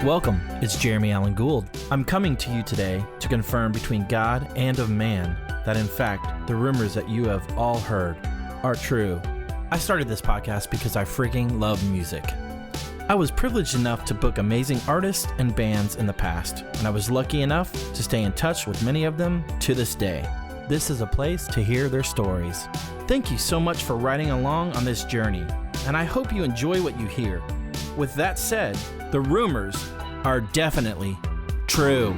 Welcome, it's Jeremy Allen Gould. I'm coming to you today to confirm between God and of man that in fact the rumors that you have all heard are true. I started this podcast because I freaking love music. I was privileged enough to book amazing artists and bands in the past, and I was lucky enough to stay in touch with many of them to this day. This is a place to hear their stories. Thank you so much for riding along on this journey, and I hope you enjoy what you hear. With that said, the rumors are definitely true.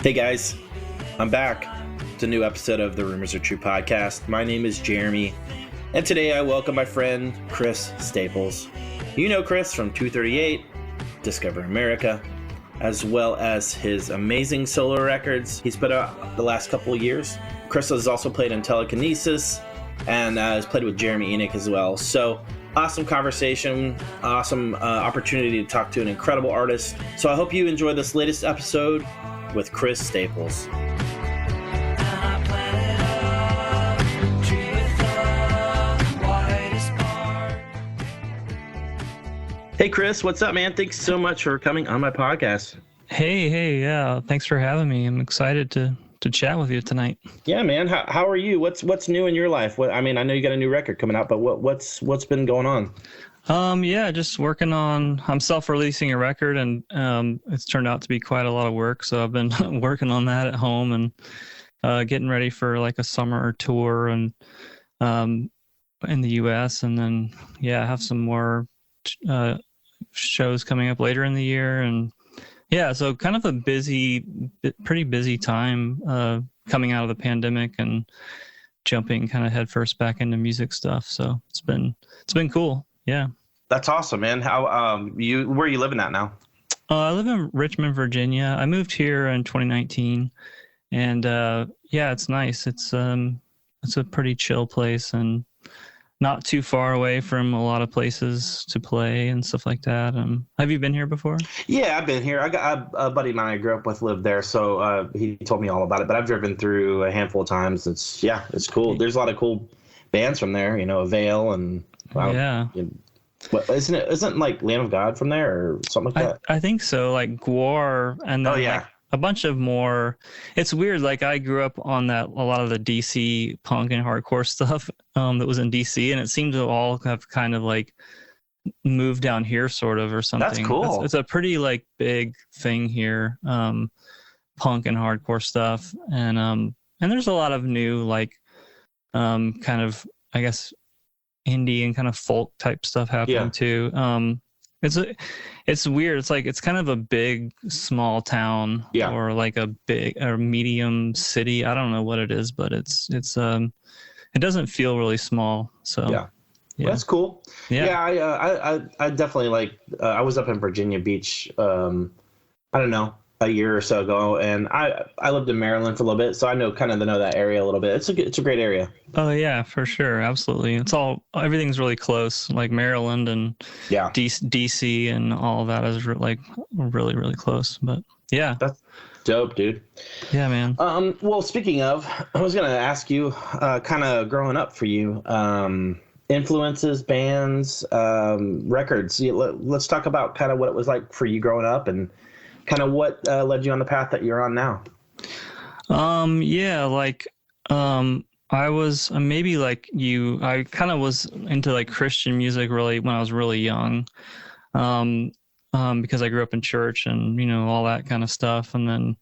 Hey guys, I'm back. It's a new episode of the Rumors Are True podcast. My name is Jeremy, and today I welcome my friend Chris Staples. You know Chris from 238, Discover America, as well as his amazing solo records he's put out the last couple of years. Chris has also played in Telekinesis and has played with Jeremy Enigk as well. So awesome conversation, awesome opportunity to talk to an incredible artist. So I hope you enjoy this latest episode with Chris Staples. Hey Chris, what's up, man? Thanks so much for coming on my podcast. Hey, yeah. Thanks for having me. I'm excited to chat with you tonight. Yeah, man. How are you? What's new in your life? I know you got a new record coming out, but what's been going on? Yeah, just working on. I'm self-releasing a record, and it's turned out to be quite a lot of work. So I've been working on that at home and getting ready for like a summer tour and in the U.S. And then I have some more shows coming up later in the year, and so kind of a pretty busy time coming out of the pandemic and jumping kind of headfirst back into music stuff. So it's been cool. Yeah. That's awesome, man. How where are you living at now? I live in Richmond, Virginia. I moved here in 2019, and it's nice. It's a pretty chill place and not too far away from a lot of places to play and stuff like that. Have you been here before? Yeah, I've been here. I got a buddy of mine I grew up with lived there, so he told me all about it. But I've driven through a handful of times. It's cool. There's a lot of cool bands from there. Avail and what isn't like Lamb of God from there or something like that? I think so. Like Gwar and then like a bunch of more. It's weird. Like I grew up on a lot of the DC punk and hardcore stuff that was in DC, and it seemed to all have kind of like moved down here, sort of, or something. That's cool. It's a pretty like big thing here, punk and hardcore stuff, and there's a lot of new like kind of, I guess, indie and kind of folk type stuff happening too. It's weird. It's like it's kind of a big small town or like a big or medium city. I don't know what it is, but it doesn't feel really small. So well, that's cool. I definitely like. I was up in Virginia Beach. I don't know, a year or so ago, and I lived in Maryland for a little bit, so I know that area a little bit. It's a great area. Oh yeah, for sure, absolutely. Everything's really close, like Maryland and DC and all of that is like really really close. But yeah, that's dope, dude. Yeah, man. Well, speaking of, I was gonna ask you, kind of growing up for you, influences, bands, records. Let's talk about kind of what it was like for you growing up and kind of what led you on the path that you're on now. Yeah, like, I was maybe like you. I kind of was into like Christian music really when I was really young, because I grew up in church and all that kind of stuff. And then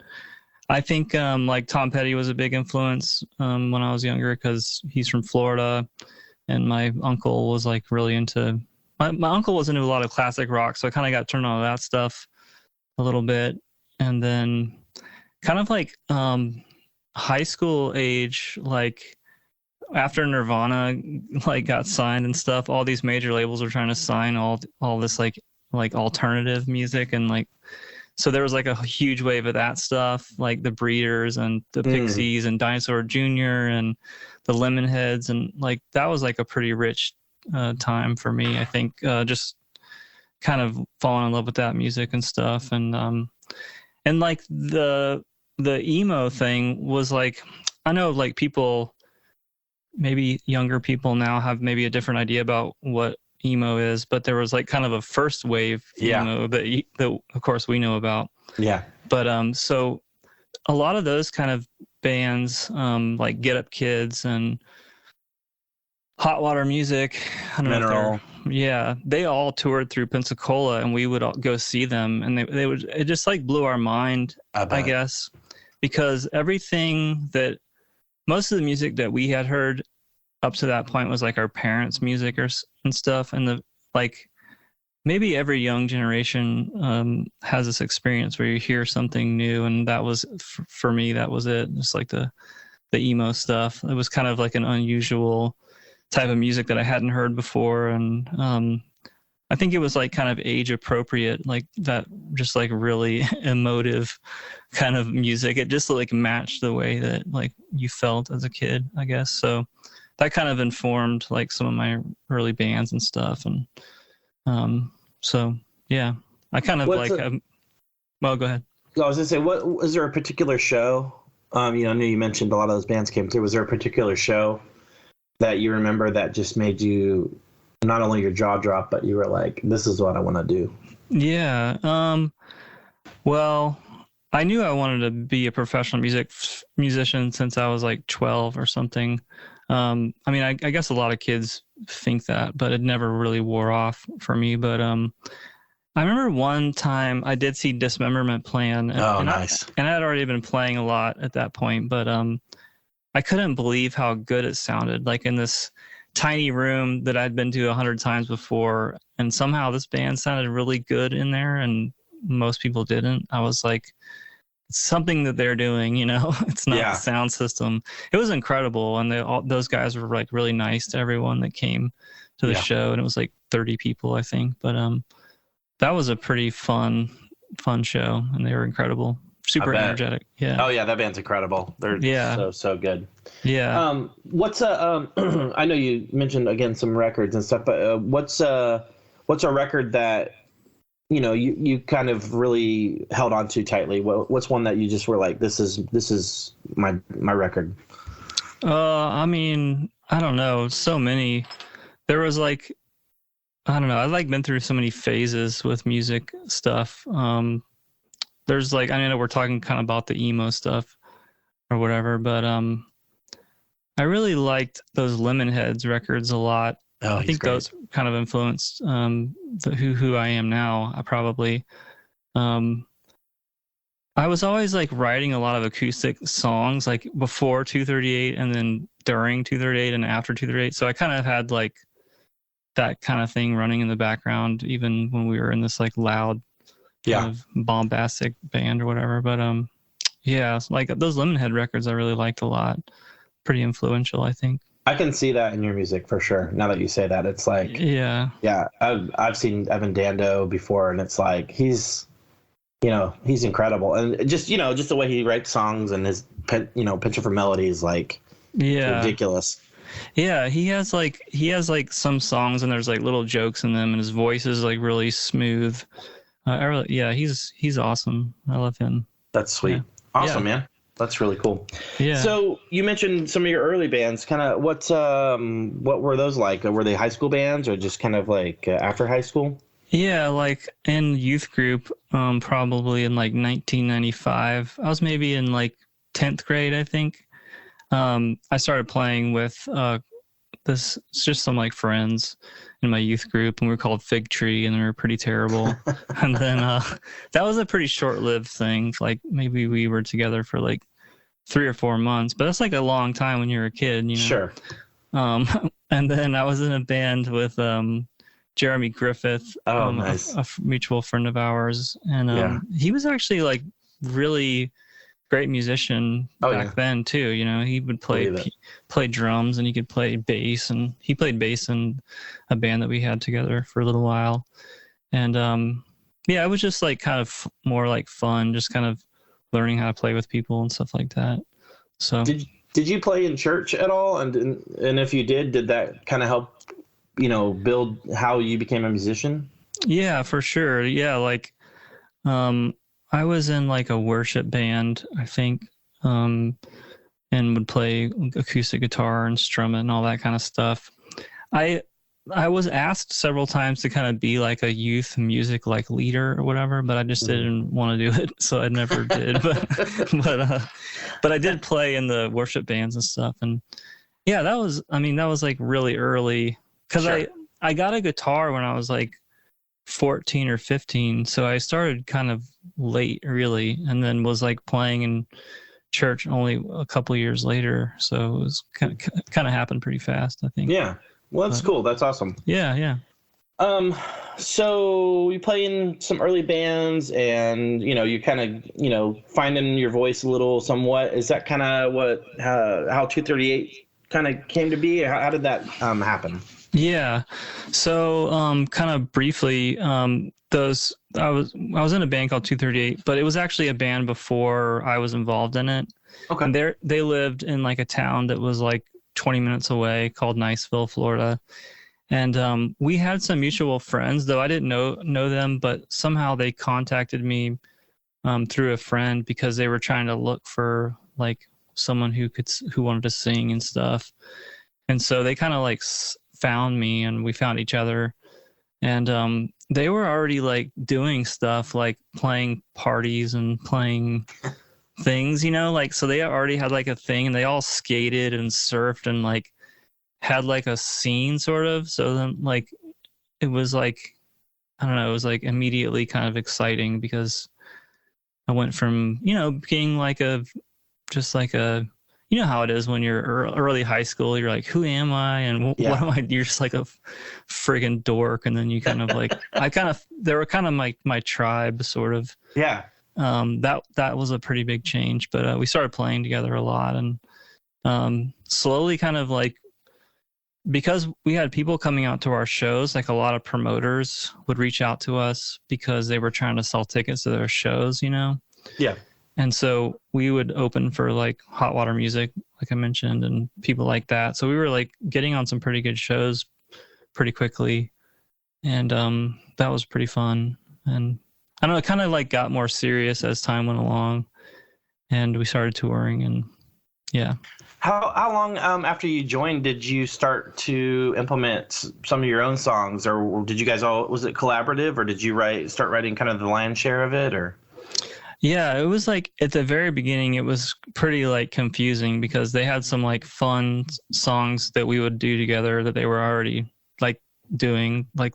I think like Tom Petty was a big influence when I was younger because he's from Florida, and my uncle was like really into. My uncle was into a lot of classic rock, so I kind of got turned on to that stuff a little bit, and then kind of like high school age, like after Nirvana like got signed and stuff, all these major labels were trying to sign all this like alternative music, and like so there was like a huge wave of that stuff, like the Breeders and the Pixies and Dinosaur Jr. and the Lemonheads, and like that was like a pretty rich time for me, I think, just kind of falling in love with that music and stuff. And like the emo thing was like, I know like people, maybe younger people now have maybe a different idea about what emo is, but there was like kind of a first wave emo that of course we know about. Yeah. But so a lot of those kind of bands, like Get Up Kids and Hot Water Music, I don't know. Yeah, they all toured through Pensacola, and we would all go see them, and they would. It just like blew our mind, I guess, because most of the music that we had heard up to that point was like our parents' music and stuff, and like maybe every young generation has this experience where you hear something new, and that was for me. That was it. Just like the emo stuff. It was kind of like an unusual type of music that I hadn't heard before, and I think it was like kind of age appropriate, like that, just like really emotive kind of music. It just like matched the way that like you felt as a kid, I guess. So that kind of informed like some of my early bands and stuff, and so yeah, I kind of well, go ahead. I was gonna say, was there a particular show? I know you mentioned a lot of those bands came through. Was there a particular show that you remember that just made you, not only your jaw drop, but you were like, this is what I want to do? Yeah. Well, I knew I wanted to be a professional musician since I was like 12 or something. I mean, I guess a lot of kids think that, but it never really wore off for me. But I remember one time I did see Dismemberment Plan. And nice. I had already been playing a lot at that point, but I couldn't believe how good it sounded, like in this tiny room that I'd been to 100 times before. And somehow this band sounded really good in there, and most people didn't. I was like, it's something that they're doing, it's not the sound system. It was incredible. And those guys were like really nice to everyone that came to the show. And it was like 30 people, I think. But that was a pretty fun show, and they were incredible. Super energetic. Yeah. Oh yeah, that band's incredible. They're so good. Yeah. What's I know you mentioned again some records and stuff, but what's a record that you kind of really held on to tightly? What's one that you just were like, this is my record? I mean, I don't know. So many. There was like, I don't know. I've like been through so many phases with music stuff. There's like, I know we're talking kind of about the emo stuff or whatever, but I really liked those Lemonheads records a lot. I think those kind of influenced who I am now. I probably I was always like writing a lot of acoustic songs, like before 238 and then during 238 and after 238. So I kind of had like that kind of thing running in the background, even when we were in this like loud kind of bombastic band or whatever. But yeah, like those Lemonhead records I really liked a lot. Pretty influential, I think. I can see that in your music for sure. Now that you say that, it's like I've seen Evan Dando before, and it's like he's incredible, and just the way he writes songs and his penchant for melody is like ridiculous. Yeah, he has like some songs and there's like little jokes in them, and his voice is like really smooth. He's awesome. I love him. That's sweet. Awesome, man. That's really cool. Yeah. So you mentioned some of your early bands. Kind of what were those like? Were they high school bands or just kind of like after high school? Yeah, like in youth group, probably in like 1995. I was maybe in like 10th grade, I think. I started playing with it's just some like friends in my youth group, and we were called Fig Tree, and we were pretty terrible. And then that was a pretty short-lived thing. Like maybe we were together for like 3 or 4 months, but that's like a long time when you're a kid, you know? Sure. And then I was in a band with Jeremy Griffith, nice. a mutual friend of ours, and he was actually like really great musician back then too. You know, he would play drums, and he could play bass, and he played bass in a band that we had together for a little while. And it was just like kind of more like fun, just kind of learning how to play with people and stuff like that. So did you play in church at all? And if you did that kind of help, you know, build how you became a musician? Yeah, for sure. Yeah, like I was in like a worship band, I think, and would play acoustic guitar and strum it and all that kind of stuff. I was asked several times to kind of be like a youth music like leader or whatever, but I just didn't want to do it, so I never did. But I did play in the worship bands and stuff, and yeah, that was like really early, because I got a guitar when I was like 14 or 15, so I started kind of late really, and then was like playing in church only a couple years later, so it was kind of happened pretty fast, I think. Yeah, well, that's cool. That's awesome. Yeah. So you play in some early bands, and you know, you kind of, you know, finding your voice a little somewhat. Is that kind of how 238 kind of came to be? How did that happen? Yeah. So kind of briefly, I was in a band called 238, but it was actually a band before I was involved in it. Okay. And they lived in like a town that was like 20 minutes away called Niceville, Florida. And we had some mutual friends, though I didn't know them, but somehow they contacted me through a friend, because they were trying to look for like someone who wanted to sing and stuff. And so they kind of like found me, and we found each other. And they were already like doing stuff like playing parties and playing things, you know, like, so they already had like a thing, and they all skated and surfed and like had like a scene sort of. So then like it was like, I don't know, it was like immediately kind of exciting, because I went from, you know, being like you know how it is when you're early high school, you're like, who am I? And what am I? You're just like a friggin' dork. And then you kind of like, they were kind of my tribe sort of. Yeah. That was a pretty big change, but we started playing together a lot, and slowly kind of like, because we had people coming out to our shows, like a lot of promoters would reach out to us because they were trying to sell tickets to their shows, you know? Yeah. And so we would open for like Hot Water Music, like I mentioned, and people like that. So we were like getting on some pretty good shows pretty quickly. And that was pretty fun. And I don't know, it kind of like got more serious as time went along, and we started touring, and yeah. How long after you joined did you start to implement some of your own songs, or did you guys was it collaborative, or did you start writing kind of the lion's share of it, or? Yeah, it was like at the very beginning, it was pretty like confusing, because they had some like fun songs that we would do together that they were already like doing, like,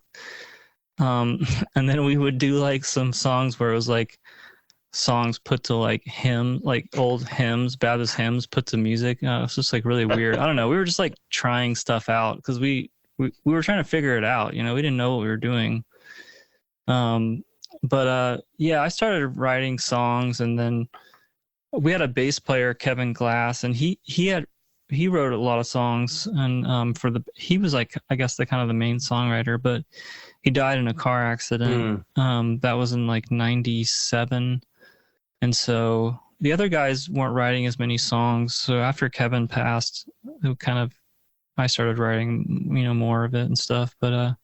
and then we would do like some songs where it was like songs put to like like old hymns, Baptist hymns put to music. It's just like really weird. I don't know. We were just like trying stuff out, because we were trying to figure it out. You know, we didn't know what we were doing. But I started writing songs, and then we had a bass player, Kevin Glass, and he wrote a lot of songs, and he was like, I guess, the kind of the main songwriter, but he died in a car accident. That was in like 97. And so the other guys weren't writing as many songs. So after Kevin passed, I started writing, you know, more of it and stuff. But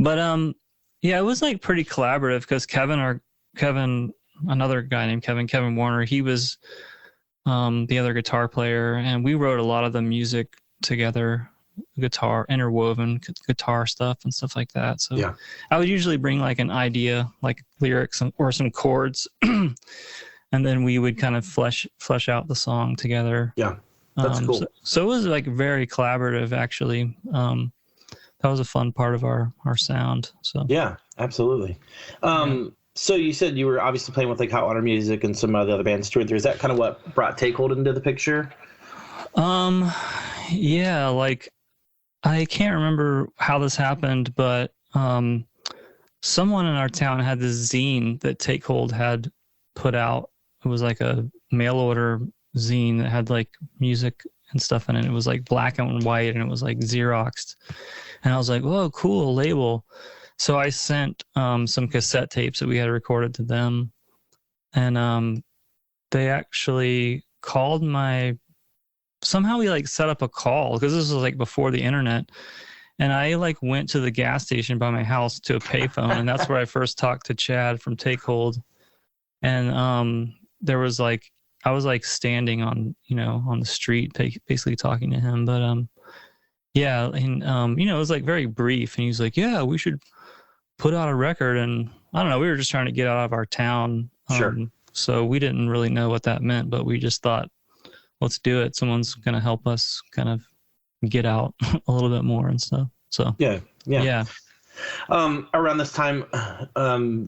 it was like pretty collaborative, because Kevin, another guy named Kevin Warner, he was the other guitar player, and we wrote a lot of the music together, guitar, interwoven guitar stuff and stuff like that. So yeah. I would usually bring like an idea, like lyrics or some chords, and then we would kind of flesh out the song together. Yeah, that's cool. So it was like very collaborative, actually. That was a fun part of our sound. So yeah, absolutely. So you said you were obviously playing with like Hot Water Music and some of the other bands touring through. Is that kind of what brought Take Hold into the picture? Yeah, like I can't remember how this happened, but someone in our town had this zine that Take Hold had put out. It was like a mail order zine that had like music and stuff in it. It was like black and white, and it was like Xeroxed. And I was like, whoa, cool label. So I sent some cassette tapes that we had recorded to them. And they actually called somehow we like set up a call, because this was like before the internet. And I like went to the gas station by my house to a payphone, and that's where I first talked to Chad from Take Hold. And there was like, I was like standing on the street, basically talking to him. But yeah, and it was like very brief, and he was like, yeah, we should put out a record. And I don't know, we were just trying to get out of our town. Sure. So we didn't really know what that meant, but we just thought, let's do it. Someone's going to help us kind of get out a little bit more and stuff. So yeah. Around this time,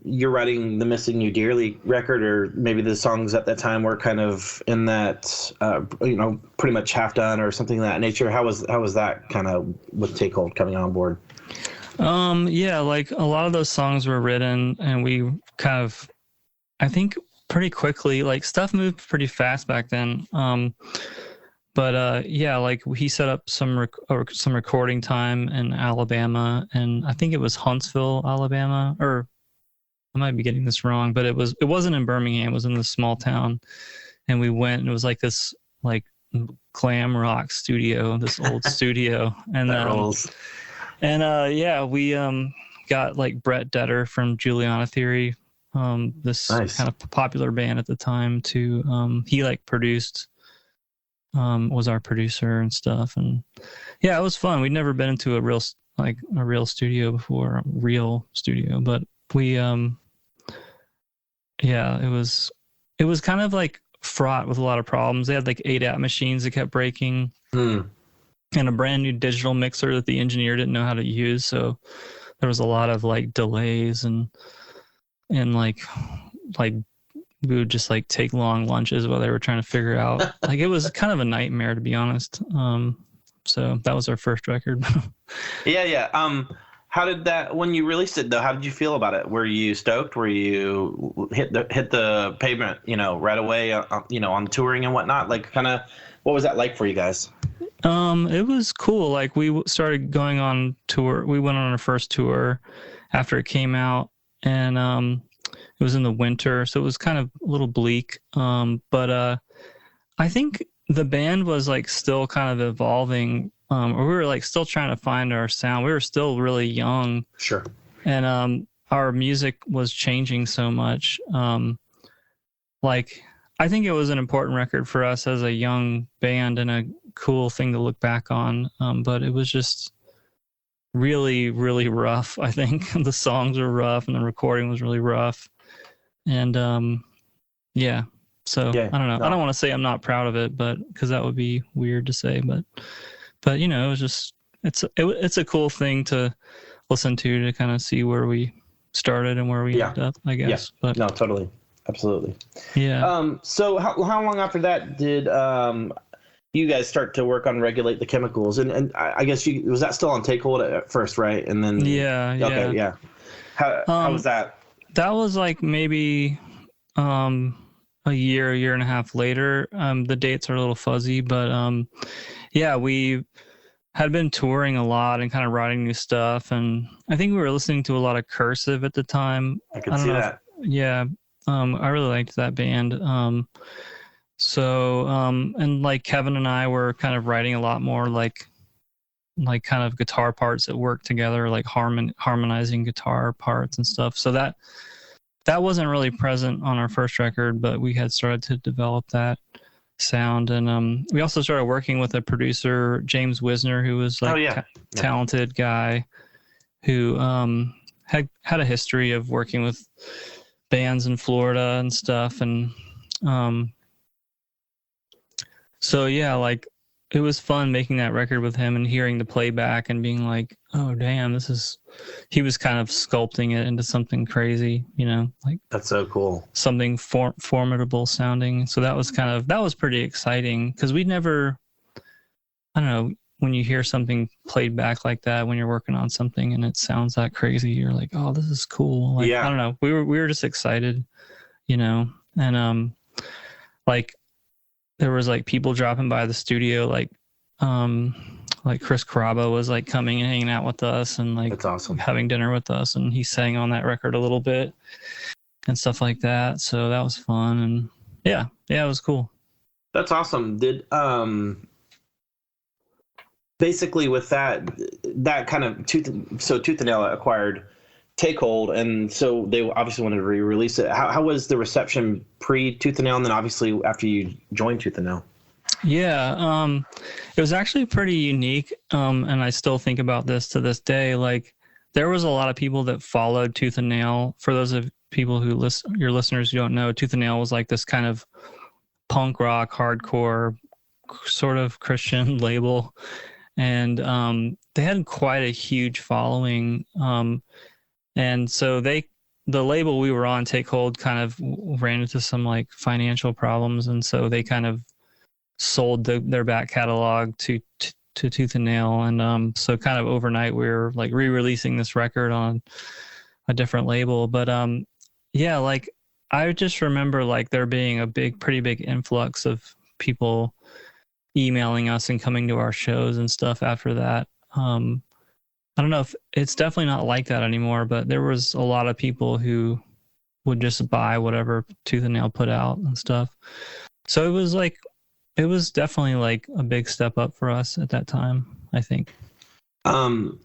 you're writing the Missing You Dearly record, or maybe the songs at that time were kind of in that, pretty much half done or something of that nature. How was that kind of with Take Hold coming on board? Yeah, like a lot of those songs were written, and we kind of, I think pretty quickly, like stuff moved pretty fast back then. But yeah, like he set up some recording time in Alabama, and I think it was Huntsville, Alabama, or I might be getting this wrong, but it wasn't in Birmingham. It was in this small town, and we went, and it was like this like glam rock studio, this old studio, and yeah, we got like Brett Detter from Juliana Theory, this nice. kind of popular band at the time, to he like produced. Was our producer and stuff, and yeah, it was fun. We'd never been into a real studio before, but we yeah, it was kind of like fraught with a lot of problems. They had like 8-app machines that kept breaking, and a brand new digital mixer that the engineer didn't know how to use, so there was a lot of like delays, and like we would just like take long lunches while they were trying to figure out. Like it was kind of a nightmare, to be honest. So that was our first record. Yeah. How did that, when you released it though, how did you feel about it? Were you stoked? Were you hit the pavement, right away, on touring and whatnot? Like kind of, what was that like for you guys? It was cool. Like we started going on tour. We went on our first tour after it came out, and it was in the winter, so it was kind of a little bleak. But I think the band was like still kind of evolving, or we were like still trying to find our sound. We were still really young. Sure. And our music was changing so much. Like I think it was an important record for us as a young band and a cool thing to look back on. But it was just really, really rough. I think the songs were rough, and the recording was really rough. And yeah, so yeah, I don't know. No. I don't want to say I'm not proud of it, but because that would be weird to say. But it was just it's a cool thing to listen to kind of see where we started and where we ended up, I guess. Yeah. But no, totally, absolutely. Yeah. So how long after that did you guys start to work on Regulate the Chemicals? And I guess was that still on Take Hold at first, right? And then okay, yeah. How was that? That was like maybe a year and a half later. The dates are a little fuzzy, but yeah, we had been touring a lot and kind of writing new stuff, and I think we were listening to a lot of Cursive at the time. I can see that. I really liked that band. And like Kevin and I were kind of writing a lot more like kind of guitar parts that work together, like harmonizing guitar parts and stuff. So that wasn't really present on our first record, but we had started to develop that sound. And we also started working with a producer, James Wisner, who was like talented guy who had a history of working with bands in Florida and stuff. And So yeah, like it was fun making that record with him and hearing the playback and being like, oh damn, he was kind of sculpting it into something crazy, like That's so cool. something formidable sounding. So that was pretty exciting because I don't know, when you hear something played back like that, when you're working on something and it sounds that crazy, you're like, oh, this is cool. Like, yeah. I don't know. We were just excited, and like there was like people dropping by the studio, like Chris Carrabba was like coming and hanging out with us and like That's awesome. having dinner with us, and he sang on that record a little bit and stuff like that. So that was fun, and yeah, it was cool. That's awesome. Did basically with that kind of Tooth and Nail acquired Take Hold, and so they obviously wanted to re-release it. How was the reception pre Tooth and Nail, and then obviously after you joined Tooth and Nail? Yeah, it was actually pretty unique, and I still think about this to this day. Like, there was a lot of people that followed Tooth and Nail. For those of people your listeners who don't know, Tooth and Nail was like this kind of punk rock, hardcore, sort of Christian label, and they had quite a huge following. And so the label we were on, Take Hold, kind of ran into some like financial problems, and so they kind of sold their back catalog to Tooth and Nail, and so kind of overnight we were like re-releasing this record on a different label. But yeah, like I just remember like there being a pretty big influx of people emailing us and coming to our shows and stuff after that. I don't know if it's definitely not like that anymore, but there was a lot of people who would just buy whatever Tooth and Nail put out and stuff. So it was definitely like a big step up for us at that time, I think. Do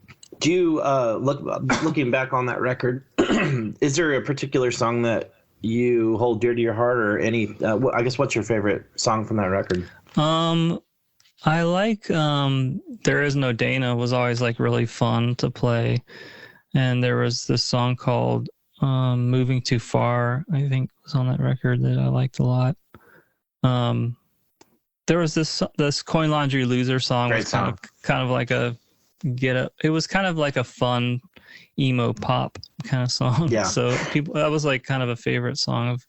you looking back on that record, is there a particular song that you hold dear to your heart, or any? I guess what's your favorite song from that record? I like There Is No Dana was always like really fun to play, and there was this song called Moving Too Far, I think was on that record, that I liked a lot. There was this Coin Laundry Loser song. Great was song. Kind of like a it was kind of like a fun emo pop kind of song. Yeah. So that was like kind of a favorite song of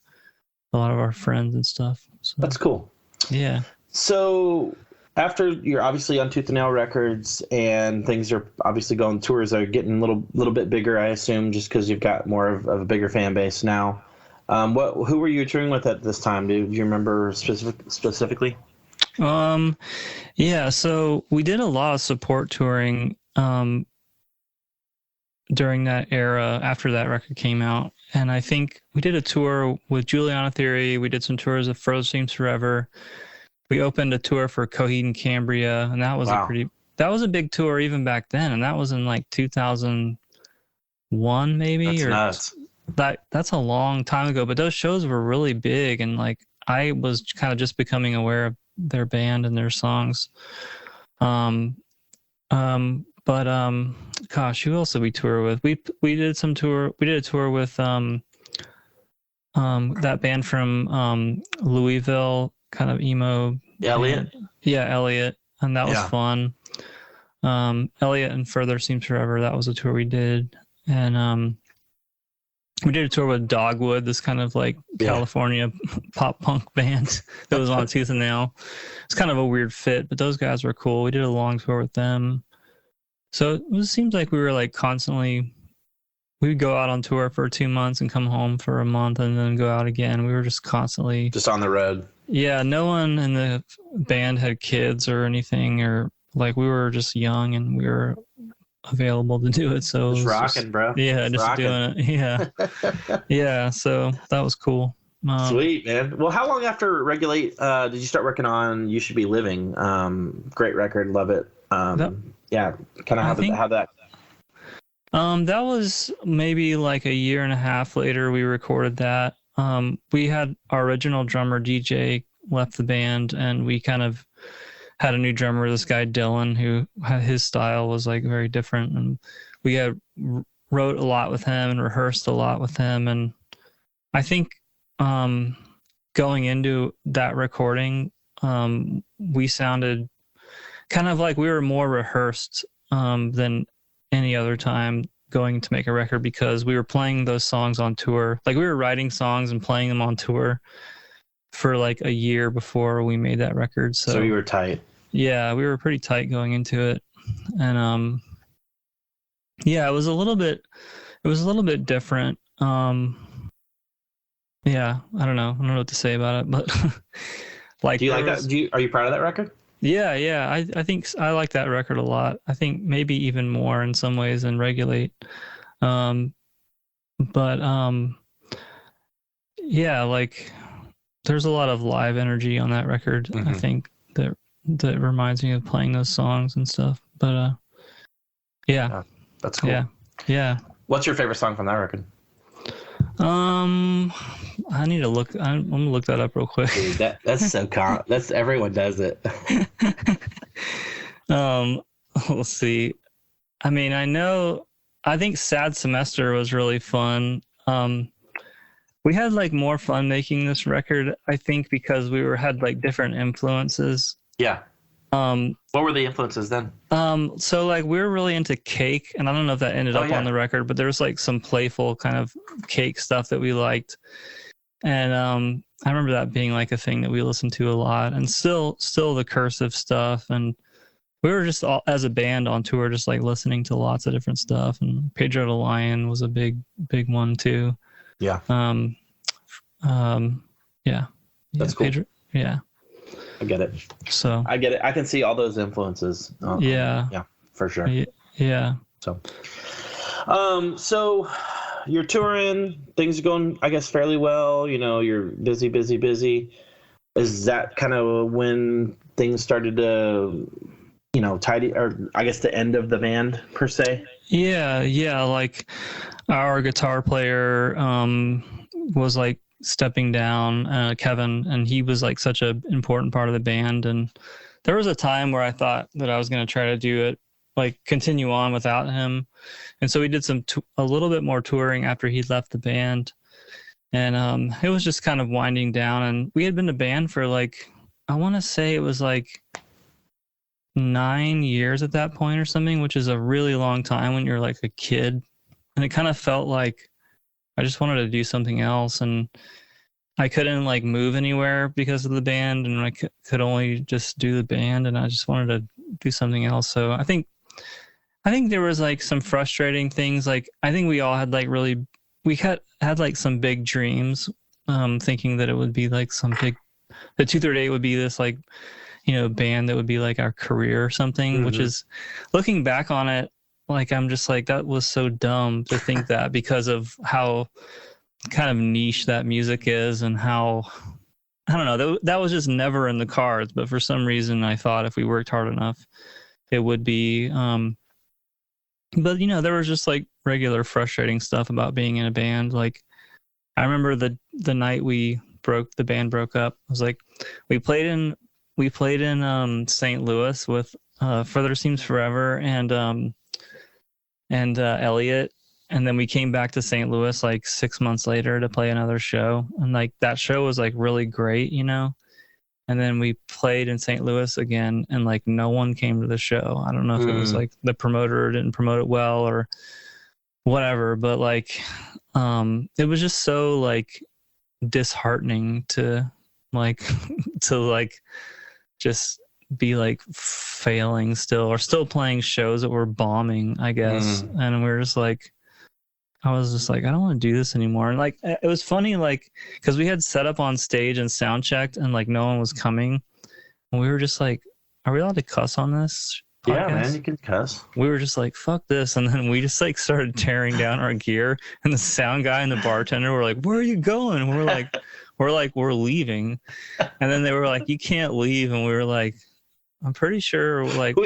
a lot of our friends and stuff. So, That's cool. Yeah. So after you're obviously on Tooth and Nail Records, and things are obviously going, tours are getting a little bit bigger, I assume, just because you've got more of a bigger fan base now. Who were you touring with at this time? Do you remember specifically? Yeah, so we did a lot of support touring during that era after that record came out. And I think we did a tour with Juliana Theory. We did some tours of Further Seems Forever. We opened a tour for Coheed and Cambria, and that was that was a big tour even back then, and that was in like 2001 maybe. That's nuts. That's a long time ago, but those shows were really big, and like I was kind of just becoming aware of their band and their songs. But gosh, who else did we tour with? We did a tour with that band from Louisville, kind of emo. Elliot. Yeah, Elliot, and that was fun. Elliot and Further Seems Forever, that was a tour we did. And we did a tour with Dogwood, this kind of like California pop punk band that was on Tooth and Nail. It's kind of a weird fit, but those guys were cool. We did a long tour with them. So it seems like we were like constantly, we would go out on tour for 2 months and come home for a month and then go out again. We were just constantly just on the road. Yeah, no one in the band had kids or anything, or like we were just young and we were available to do it. So just rocking, bro. Yeah, just rocking. doing it. Yeah. Yeah, so that was cool. Sweet, man. Well, how long after Regulate did you start working on You Should Be Living? Great record, love it. Yeah, kind of how that. That was maybe like a year and a half later we recorded that. We had our original drummer DJ left the band, and we kind of had a new drummer, this guy Dylan, who his style was like very different, and we had wrote a lot with him and rehearsed a lot with him. And I think kind going into that recording, we sounded kind of like we were more rehearsed than any other time going to make a record, because we were playing those songs on tour. Like, we were writing songs and playing them on tour for like a year before we made that record. So you were tight. Yeah, we were pretty tight going into it. And yeah, it was a little bit different. Yeah, I don't know what to say about it, but like, do you like that? Are you proud of that record? Yeah. I think I like that record a lot. I think maybe even more in some ways than Regulate. But yeah, like, there's a lot of live energy on that record. I think that reminds me of playing those songs and stuff. But yeah, that's cool. Yeah. What's your favorite song from that record? I need to look. I'm gonna look that up real quick. Dude, that's so that's everyone does it. Let's see. I mean, I think Sad Semester was really fun. We had like more fun making this record, I think, because we had like different influences. Yeah. What were the influences then? So like, we were really into Cake, and I don't know if that ended up on the record, but there was like some playful kind of Cake stuff that we liked. And I remember that being like a thing that we listened to a lot, and still the Cursive stuff. And we were just all, as a band on tour, just like listening to lots of different stuff. And Pedro the Lion was a big one too. Yeah. Yeah. That's cool. Pedro, yeah. I get it. So I get it. I can see all those influences. Yeah, for sure. Yeah. So you're touring, things are going, I guess, fairly well. You know, you're busy. Is that kind of when things started to, tidy, or I guess the end of the band per se? Yeah. Like, our guitar player was like stepping down, Kevin, and he was like such an important part of the band. And there was a time where I thought that I was going to try to do it, like continue on without him. And so we did a little bit more touring after he left the band. And it was just kind of winding down. And we had been a band for like, I want to say it was like 9 years at that point or something, which is a really long time when you're like a kid. And it kind of felt like I just wanted to do something else, and I couldn't like move anywhere because of the band, and I could only just do the band, and I just wanted to do something else. So I think there was like some frustrating things. Like, I think we all had like we had like some big dreams, thinking that it would be like the 238 would be this like, band that would be like our career or something, which is, looking back on it, like, I'm just like, that was so dumb to think that, because of how kind of niche that music is, and how, I don't know, that was just never in the cards. But for some reason, I thought if we worked hard enough, it would be. But there was just like regular frustrating stuff about being in a band. Like, I remember the night the band broke up. I was like, we played in St. Louis with Further Seems Forever and Elliot, and then we came back to St. Louis like 6 months later to play another show, and like that show was like really great, and then we played in St. Louis again, and like no one came to the show. I don't know if it was like the promoter didn't promote it well or whatever, but like it was just so like disheartening to just be like failing still playing shows that were bombing, I guess. And we were just like, I was just like, I don't want to do this anymore. And like, it was funny, like, because we had set up on stage and sound checked, and like no one was coming, and we were just like, are we allowed to cuss on this podcast? Yeah, man, you can cuss. We were just like, fuck this. And then we just like started tearing down our gear, and the sound guy and the bartender were like, where are you going? And we're leaving. And then they were like, you can't leave. And we were like, I'm pretty sure like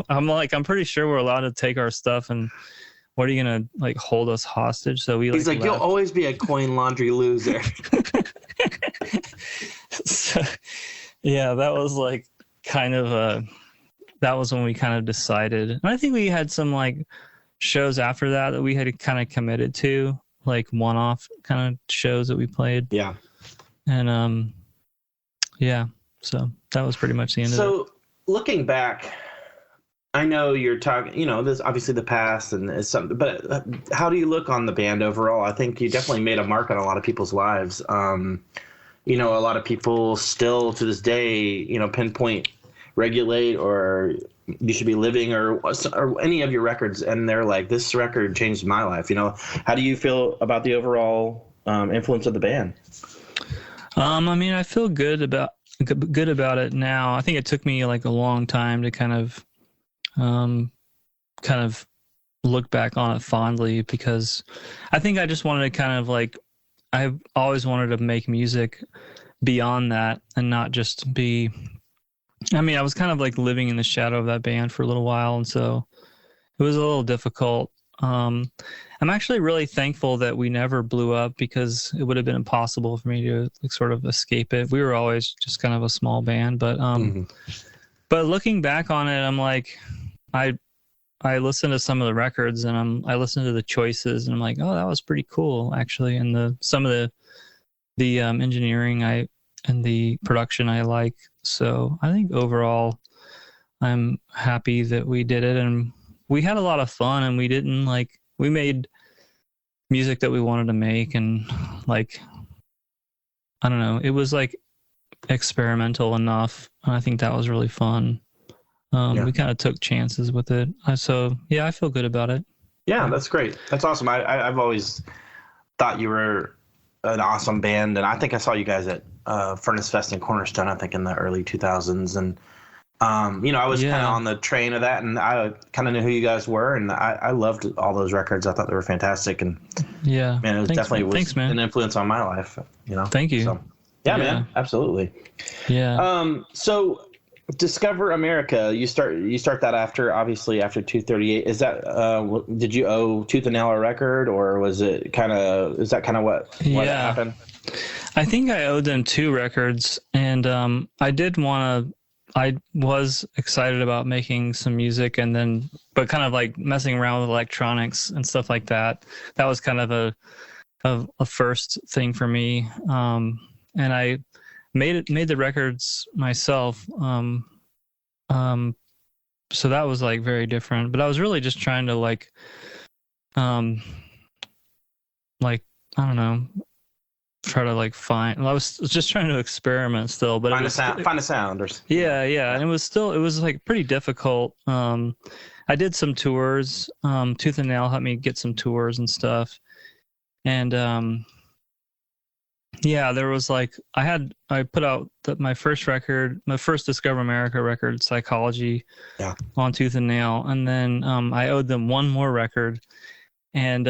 I'm pretty sure we're allowed to take our stuff, and what are you gonna like hold us hostage? So he's like, you'll always be a coin laundry loser. So, yeah, that was like kind of that was when we kind of decided. And I think we had some like shows after that we had kind of committed to, like one-off kind of shows that we played. Yeah. And yeah, so that was pretty much the end of it. So looking back, I know you're talking, there's obviously the past and it's something, but how do you look on the band overall? I think you definitely made a mark on a lot of people's lives. A lot of people still to this day, pinpoint Regulate or You Should Be Living or any of your records, and they're like, this record changed my life. How do you feel about the overall influence of the band? I feel good about it now. I think it took me like a long time to kind of look back on it fondly, because I think I just wanted to kind of like, I've always wanted to make music beyond that and not just be, I was kind of like living in the shadow of that band for a little while, and so it was a little difficult. I'm actually really thankful that we never blew up, because it would have been impossible for me to like sort of escape it. We were always just kind of a small band, but but looking back on it, I'm like, I listened to some of the records and I listened to the choices and I'm like, oh, that was pretty cool actually. And some of the engineering and the production I like. So I think overall I'm happy that we did it, and we had a lot of fun, and we made music that we wanted to make, and like, I don't know, it was like experimental enough. And I think that was really fun. We kind of took chances with it. So yeah, I feel good about it. Yeah, that's great. That's awesome. I've always thought you were an awesome band, and I think I saw you guys at Furnace Fest in Cornerstone, I think in the early 2000s. And, I was kind of on the train of that, and I kind of knew who you guys were, and I loved all those records. I thought they were fantastic. And yeah, man, it was definitely an influence on my life, Thank you. So, yeah, man, absolutely. Yeah. So Discover America, you start that after 238. Is that did you owe Tooth and Nail a record, or is that kind of what happened? I think I owed them 2 records, and I was excited about making some music, but kind of like messing around with electronics and stuff like that. That was kind of a first thing for me. And I made the records myself. So that was like very different, but I was really just trying to I don't know, try to find. I was just trying to experiment still, but find a sound. Yeah, and it was like pretty difficult. I did some tours. Tooth and Nail helped me get some tours and stuff, and there was I put out my first record, my first Discover America record, Psychology, on Tooth and Nail, and then I owed them one more record. And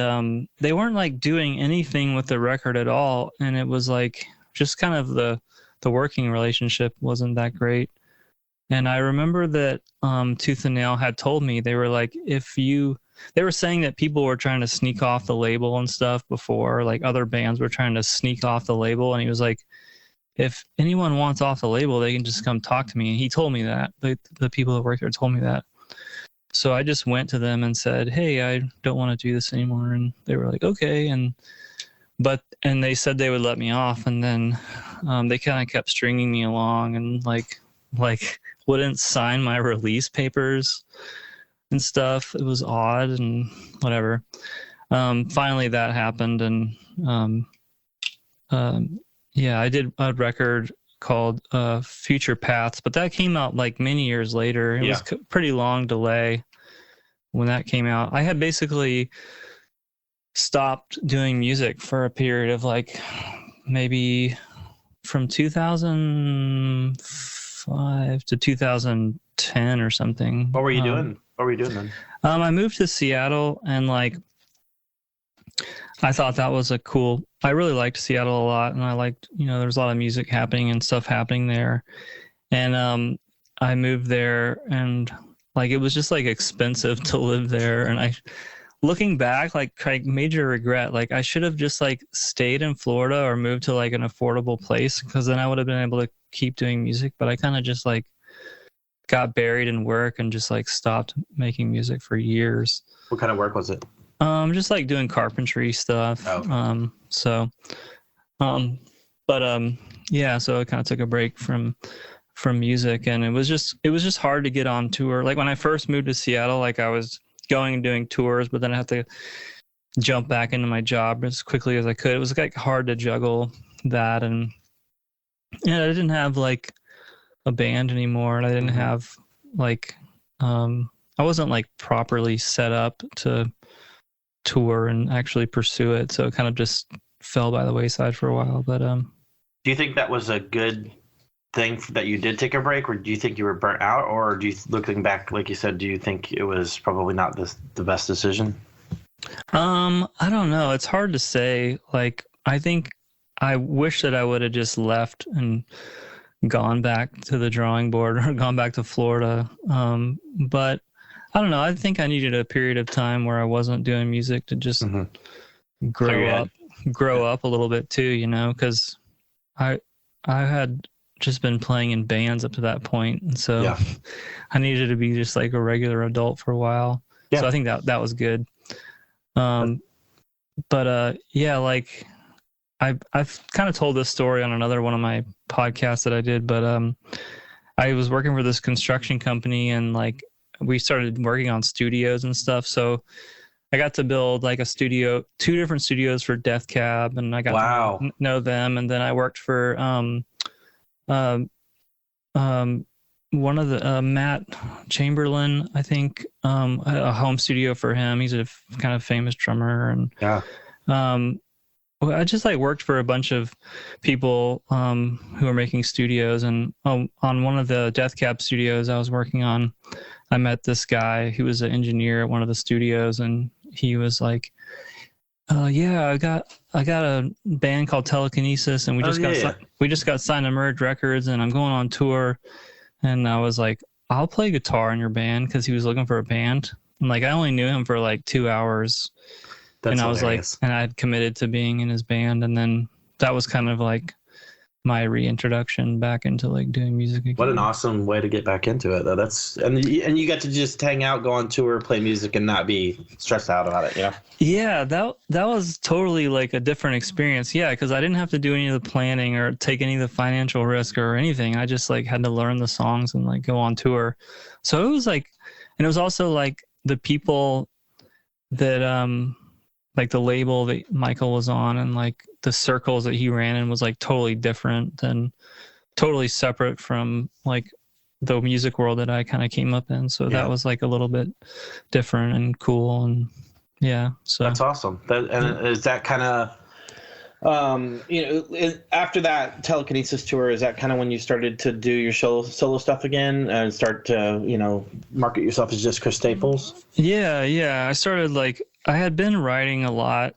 they weren't doing anything with the record at all, and it was just kind of the working relationship wasn't that great. And I remember that Tooth and Nail had told me, they were they were saying that people were trying to sneak off the label and stuff before, other bands were trying to sneak off the label, and he was like, if anyone wants off the label, they can just come talk to me. And he told me that. The people that work there told me that. So I just went to them and said, hey, I don't want to do this anymore. And they were like, okay. And they said they would let me off. And then they kind of kept stringing me along and wouldn't sign my release papers and stuff. It was odd and whatever. Finally that happened. And I did a record called Future Paths, but that came out many years later. It was a pretty long delay when that came out. I had basically stopped doing music for a period of maybe from 2005 to 2010 or something. What were you doing? What were you doing then? I moved to Seattle, and I thought that was I really liked Seattle a lot, and I liked, there was a lot of music happening and stuff happening there. And I moved there, and it was just expensive to live there. And looking back, major regret, I should have just stayed in Florida or moved to an affordable place, because then I would have been able to keep doing music. But I kind of just got buried in work and just stopped making music for years. What kind of work was it? Just doing carpentry stuff. Oh. But yeah, so I kind of took a break from music, and it was just hard to get on tour. Like when I first moved to Seattle, like I was going and doing tours, but then I had to jump back into my job as quickly as I could. It was like hard to juggle that, and I didn't have like a band anymore, and I didn't have like I wasn't like properly set up to tour and actually pursue it, so it kind of just fell by the wayside for a while. But do you think that was a good thing that you did take a break, or do you think you were burnt out, or do you, looking back, like you said, do you think it was probably not the best decision? I don't know. It's hard to say. Like, I think I wish that I would have just left and gone back to the drawing board or gone back to Florida. But I don't know. I think I needed a period of time where I wasn't doing music to just grow up a little bit too, you know, because I had just been playing in bands up to that point, and so I needed to be just like a regular adult for a while. So I think that was good. But yeah, like I've kind of told this story on another one of my podcasts that I did, but I was working for this construction company, and like we started working on studios and stuff. So I got to build like a studio, 2 different studios for Death Cab, and I got to know them. And then I worked for one of the Matt Chamberlain, I think, a home studio for him. He's a kind of famous drummer, and I just like worked for a bunch of people who are making studios. And on one of the Death Cab studios I was working on, I met this guy who was an engineer at one of the studios, and he was like, yeah, I got a band called Telekinesis, and we just got signed to Merge Records, and I'm going on tour. And I was like, I'll play guitar in your band, because he was looking for a band. And like I only knew him for like 2 hours. And I was hilarious. Like, and I had committed to being in his band, and then that was kind of like my reintroduction back into like doing music again. What an awesome way to get back into it, though. And you got to just hang out, go on tour, play music, and not be stressed out about it, you know? Yeah, that was totally like a different experience. Yeah, because I didn't have to do any of the planning or take any of the financial risk or anything. I just like had to learn the songs and like go on tour. So it was like, and it was also like the people that like the label that Michael was on, and like the circles that he ran in was like totally different and totally separate from like the music world that I kind of came up in. So that was like a little bit different and cool. And yeah, so that's awesome. Is that kind of, after that Telekinesis tour, is that kind of when you started to do your solo stuff again and start to, market yourself as just Chris Staples? Yeah. I started like, I had been writing a lot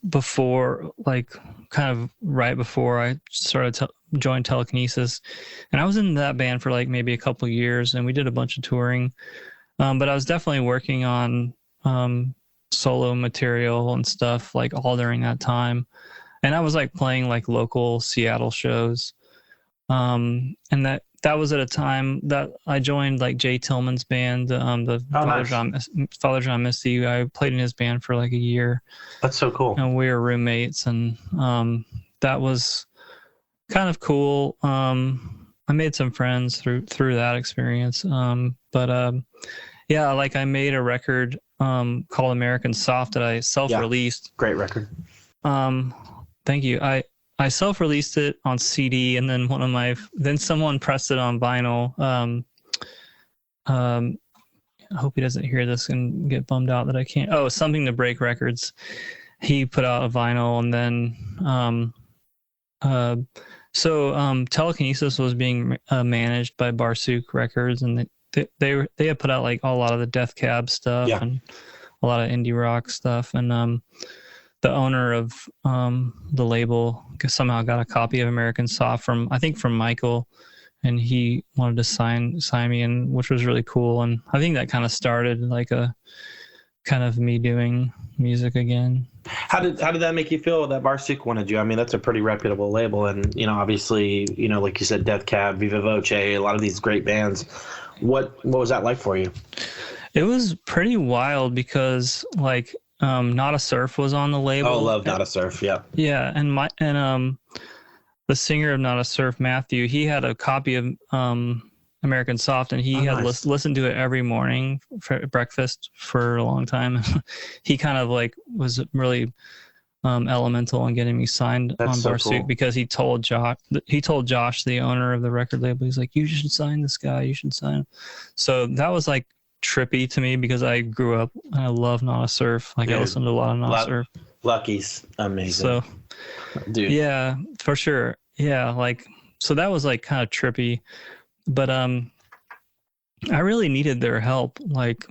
before, like kind of right before I started to join Telekinesis. And I was in that band for like maybe a couple of years, and we did a bunch of touring. But I was definitely working on solo material and stuff like all during that time. And I was like playing like local Seattle shows. And that was at a time that I joined like Jay Tillman's band, Father John Misty. I played in his band for like a year. That's so cool. And we were roommates, and that was kind of cool. I made some friends through that experience. Yeah, like I made a record called American Soft that I self-released. Yeah, great record. Thank you. I self-released it on CD, and then someone pressed it on vinyl. I hope he doesn't hear this and get bummed out that I can't. Oh, Something to Break Records. He put out a vinyl, and then Telekinesis was being managed by Barsuk Records, and they had put out like a lot of the Death Cab stuff and a lot of indie rock stuff, and the owner of the label somehow got a copy of American Soft from Michael, and he wanted to sign me in, which was really cool. And I think that kind of started like a kind of me doing music again. How did that make you feel that Barsuk wanted you? I mean, that's a pretty reputable label, and obviously, like you said, Death Cab, Viva Voce, a lot of these great bands. What was that like for you? It was pretty wild because like Not a Surf was on the label. Oh, love Not a Surf. Yeah. Yeah, and the singer of Not a Surf, Matthew, he had a copy of American Soft, and he had listened to it every morning for breakfast for a long time. He kind of like was really elemental in getting me signed on Barsuk because he told Josh, the owner of the record label, he's like, you should sign this guy, you should sign him. So that was like trippy to me because I grew up and I love Not a Surf. Like, dude, I listened to a lot of Not a Surf. Lucky's amazing. So, dude, yeah, for sure. Yeah, like, so that was like kind of trippy, but I really needed their help. Like,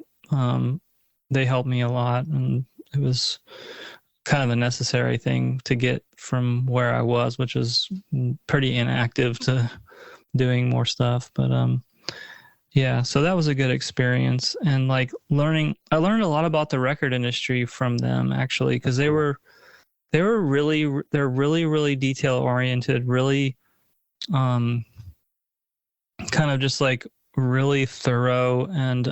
they helped me a lot, and it was kind of a necessary thing to get from where I was, which was pretty inactive, to doing more stuff. But yeah, so that was a good experience, and like I learned a lot about the record industry from them, actually, because they're really detail oriented, really kind of just like really thorough, and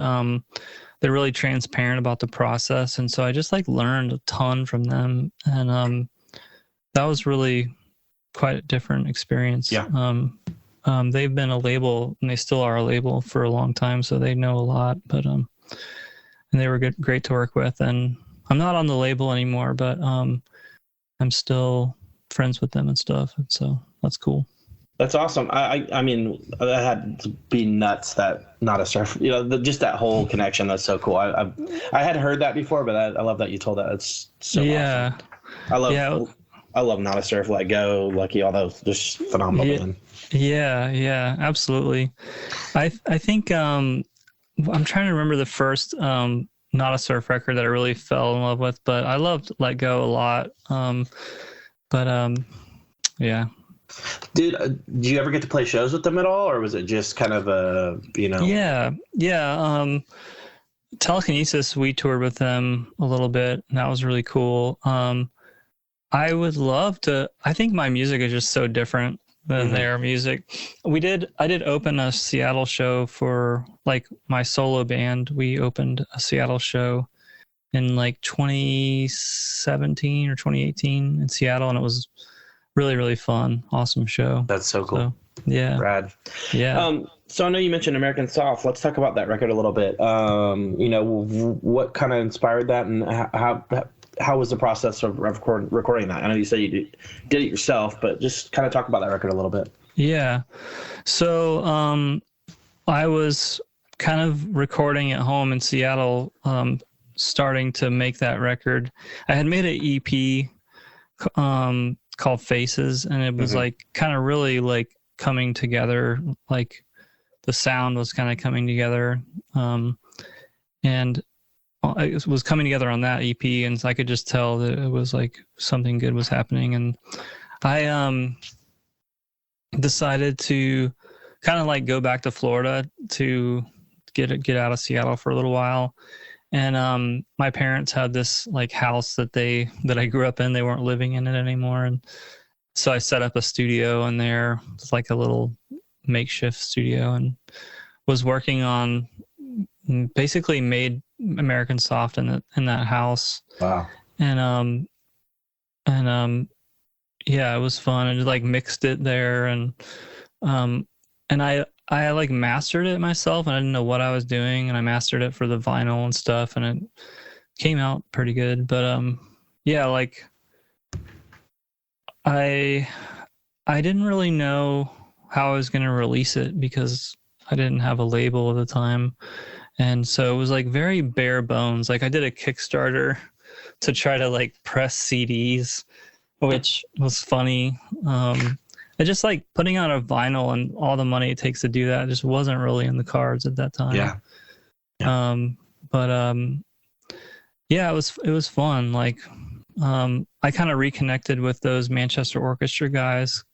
they're really transparent about the process. And so I just like learned a ton from them, and that was really quite a different experience. Yeah. They've been a label, and they still are a label, for a long time, so they know a lot. But and they were great to work with. And I'm not on the label anymore, but I'm still friends with them and stuff. And so that's cool. That's awesome. I mean, that had to be nuts. That Not a Surf, just that whole connection. That's so cool. I had heard that before, but I love that you told that. It's so awesome. I love Not a Surf, Let Go, Lucky, all those. Just phenomenal, man. Yeah, absolutely. I think I'm trying to remember the first Not a Surf record that I really fell in love with, but I loved Let Go a lot. Yeah. Dude, did you ever get to play shows with them at all, or was it just kind of a, Yeah. Telekinesis, we toured with them a little bit, and that was really cool. I would love to. I think my music is just so different than their music. I did open a Seattle show for like my solo band. We opened a Seattle show in like 2017 or 2018 in Seattle, and it was really, really fun. Awesome show. That's so cool. So, yeah. Rad. Yeah. So I know you mentioned American Soft. Let's talk about that record a little bit. What kind of inspired that, and how was the process of recording that? I know you said you did it yourself, but just kind of talk about that record a little bit. Yeah. So I was kind of recording at home in Seattle, starting to make that record. I had made an EP called Faces, and it was like kind of really like coming together, like the sound was kind of coming together, and it was coming together on that EP, and so I could just tell that it was like something good was happening. And I decided to kind of like go back to Florida to get out of Seattle for a little while. And my parents had this like house that I grew up in. They weren't living in it anymore, and so I set up a studio in there. It's like a little makeshift studio, and was working on, basically made American Soft in that house. Wow. And yeah, it was fun. I just like mixed it there, and I like mastered it myself, and I didn't know what I was doing, and I mastered it for the vinyl and stuff, and it came out pretty good. But yeah, like I didn't really know how I was going to release it because I didn't have a label at the time. And so it was like very bare bones. Like I did a Kickstarter to try to like press CDs, which was funny. I just like putting out a vinyl and all the money it takes to do that just wasn't really in the cards at that time. Yeah. Yeah, it was fun. Like I kind of reconnected with those Manchester Orchestra guys.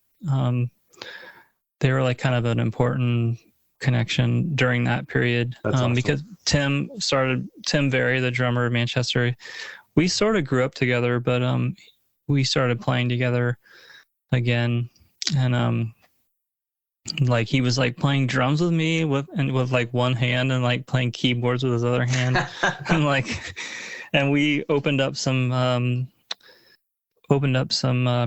They were like kind of an important connection during that period. Awesome. Because Tim Very, the drummer of Manchester, we sort of grew up together, but we started playing together again. And like he was like playing drums with me with like one hand, and like playing keyboards with his other hand. And we opened up some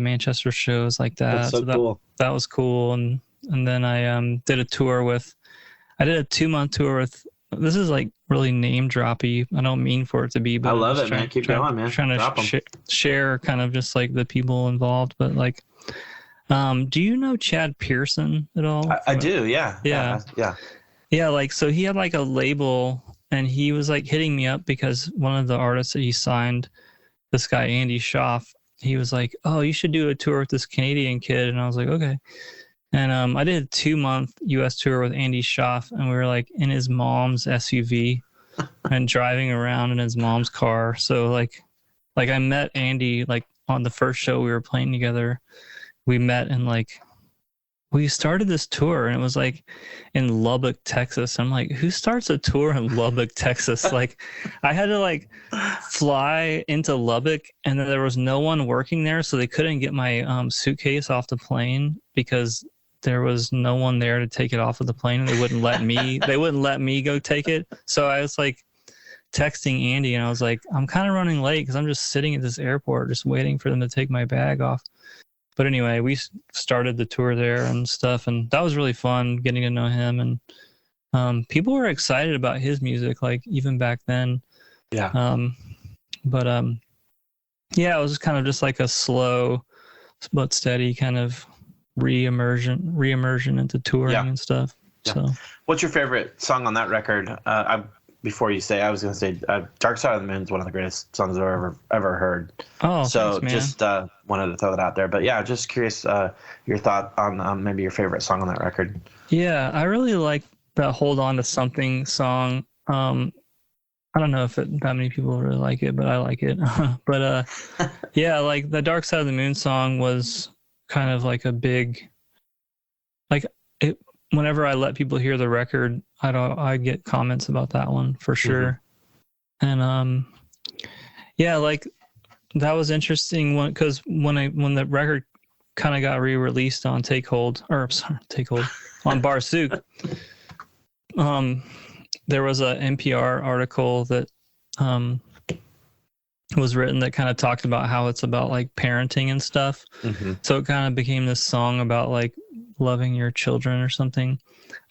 Manchester shows like that. That's so cool. That was cool. And then I did a 2-month tour with. This is like really name droppy. I don't mean for it to be, but I love it, man. Keep going, man. Trying to share kind of just like the people involved, but like, do you know Chad Pearson at all? I do. Yeah. Yeah. Like, so he had like a label, and he was like hitting me up because one of the artists that he signed, this guy Andy Schaff, he was like, "Oh, you should do a tour with this Canadian kid," and I was like, "Okay." And I did a 2-month U.S. tour with Andy Schaff, and we were like in his mom's SUV and driving around in his mom's car. So like I met Andy like on the first show we were playing together. We met and like we started this tour, and it was like in Lubbock, Texas. I'm like, who starts a tour in Lubbock, Texas? Like, I had to like fly into Lubbock, and then there was no one working there, so they couldn't get my suitcase off the plane because there was no one there to take it off of the plane, and they wouldn't let me. They wouldn't let me go take it. So I was like texting Andy, and I was like, I'm kind of running late because I'm just sitting at this airport, just waiting for them to take my bag off. But anyway, we started the tour there and stuff, and that was really fun getting to know him. And people were excited about his music, like even back then. Yeah. Yeah, it was kind of just like a slow but steady kind of re-immersion into touring and stuff. Yeah. So, what's your favorite song on that record? Before you say, I was going to say, "Dark Side of the Moon" is one of the greatest songs I've ever heard. Oh, so thanks, man. Just wanted to throw that out there. But yeah, just curious your thought on maybe your favorite song on that record. Yeah, I really like that "Hold On to Something" song. I don't know if that many people really like it, but I like it. But yeah, like the "Dark Side of the Moon" song was kind of like a big, like it. Whenever I let people hear the record, I get comments about that one for sure. Mm-hmm. And yeah, like that was interesting one because when the record kind of got re-released on on Barsuk, there was a NPR article that was written that kind of talked about how it's about like parenting and stuff. Mm-hmm. So it kind of became this song about like loving your children or something.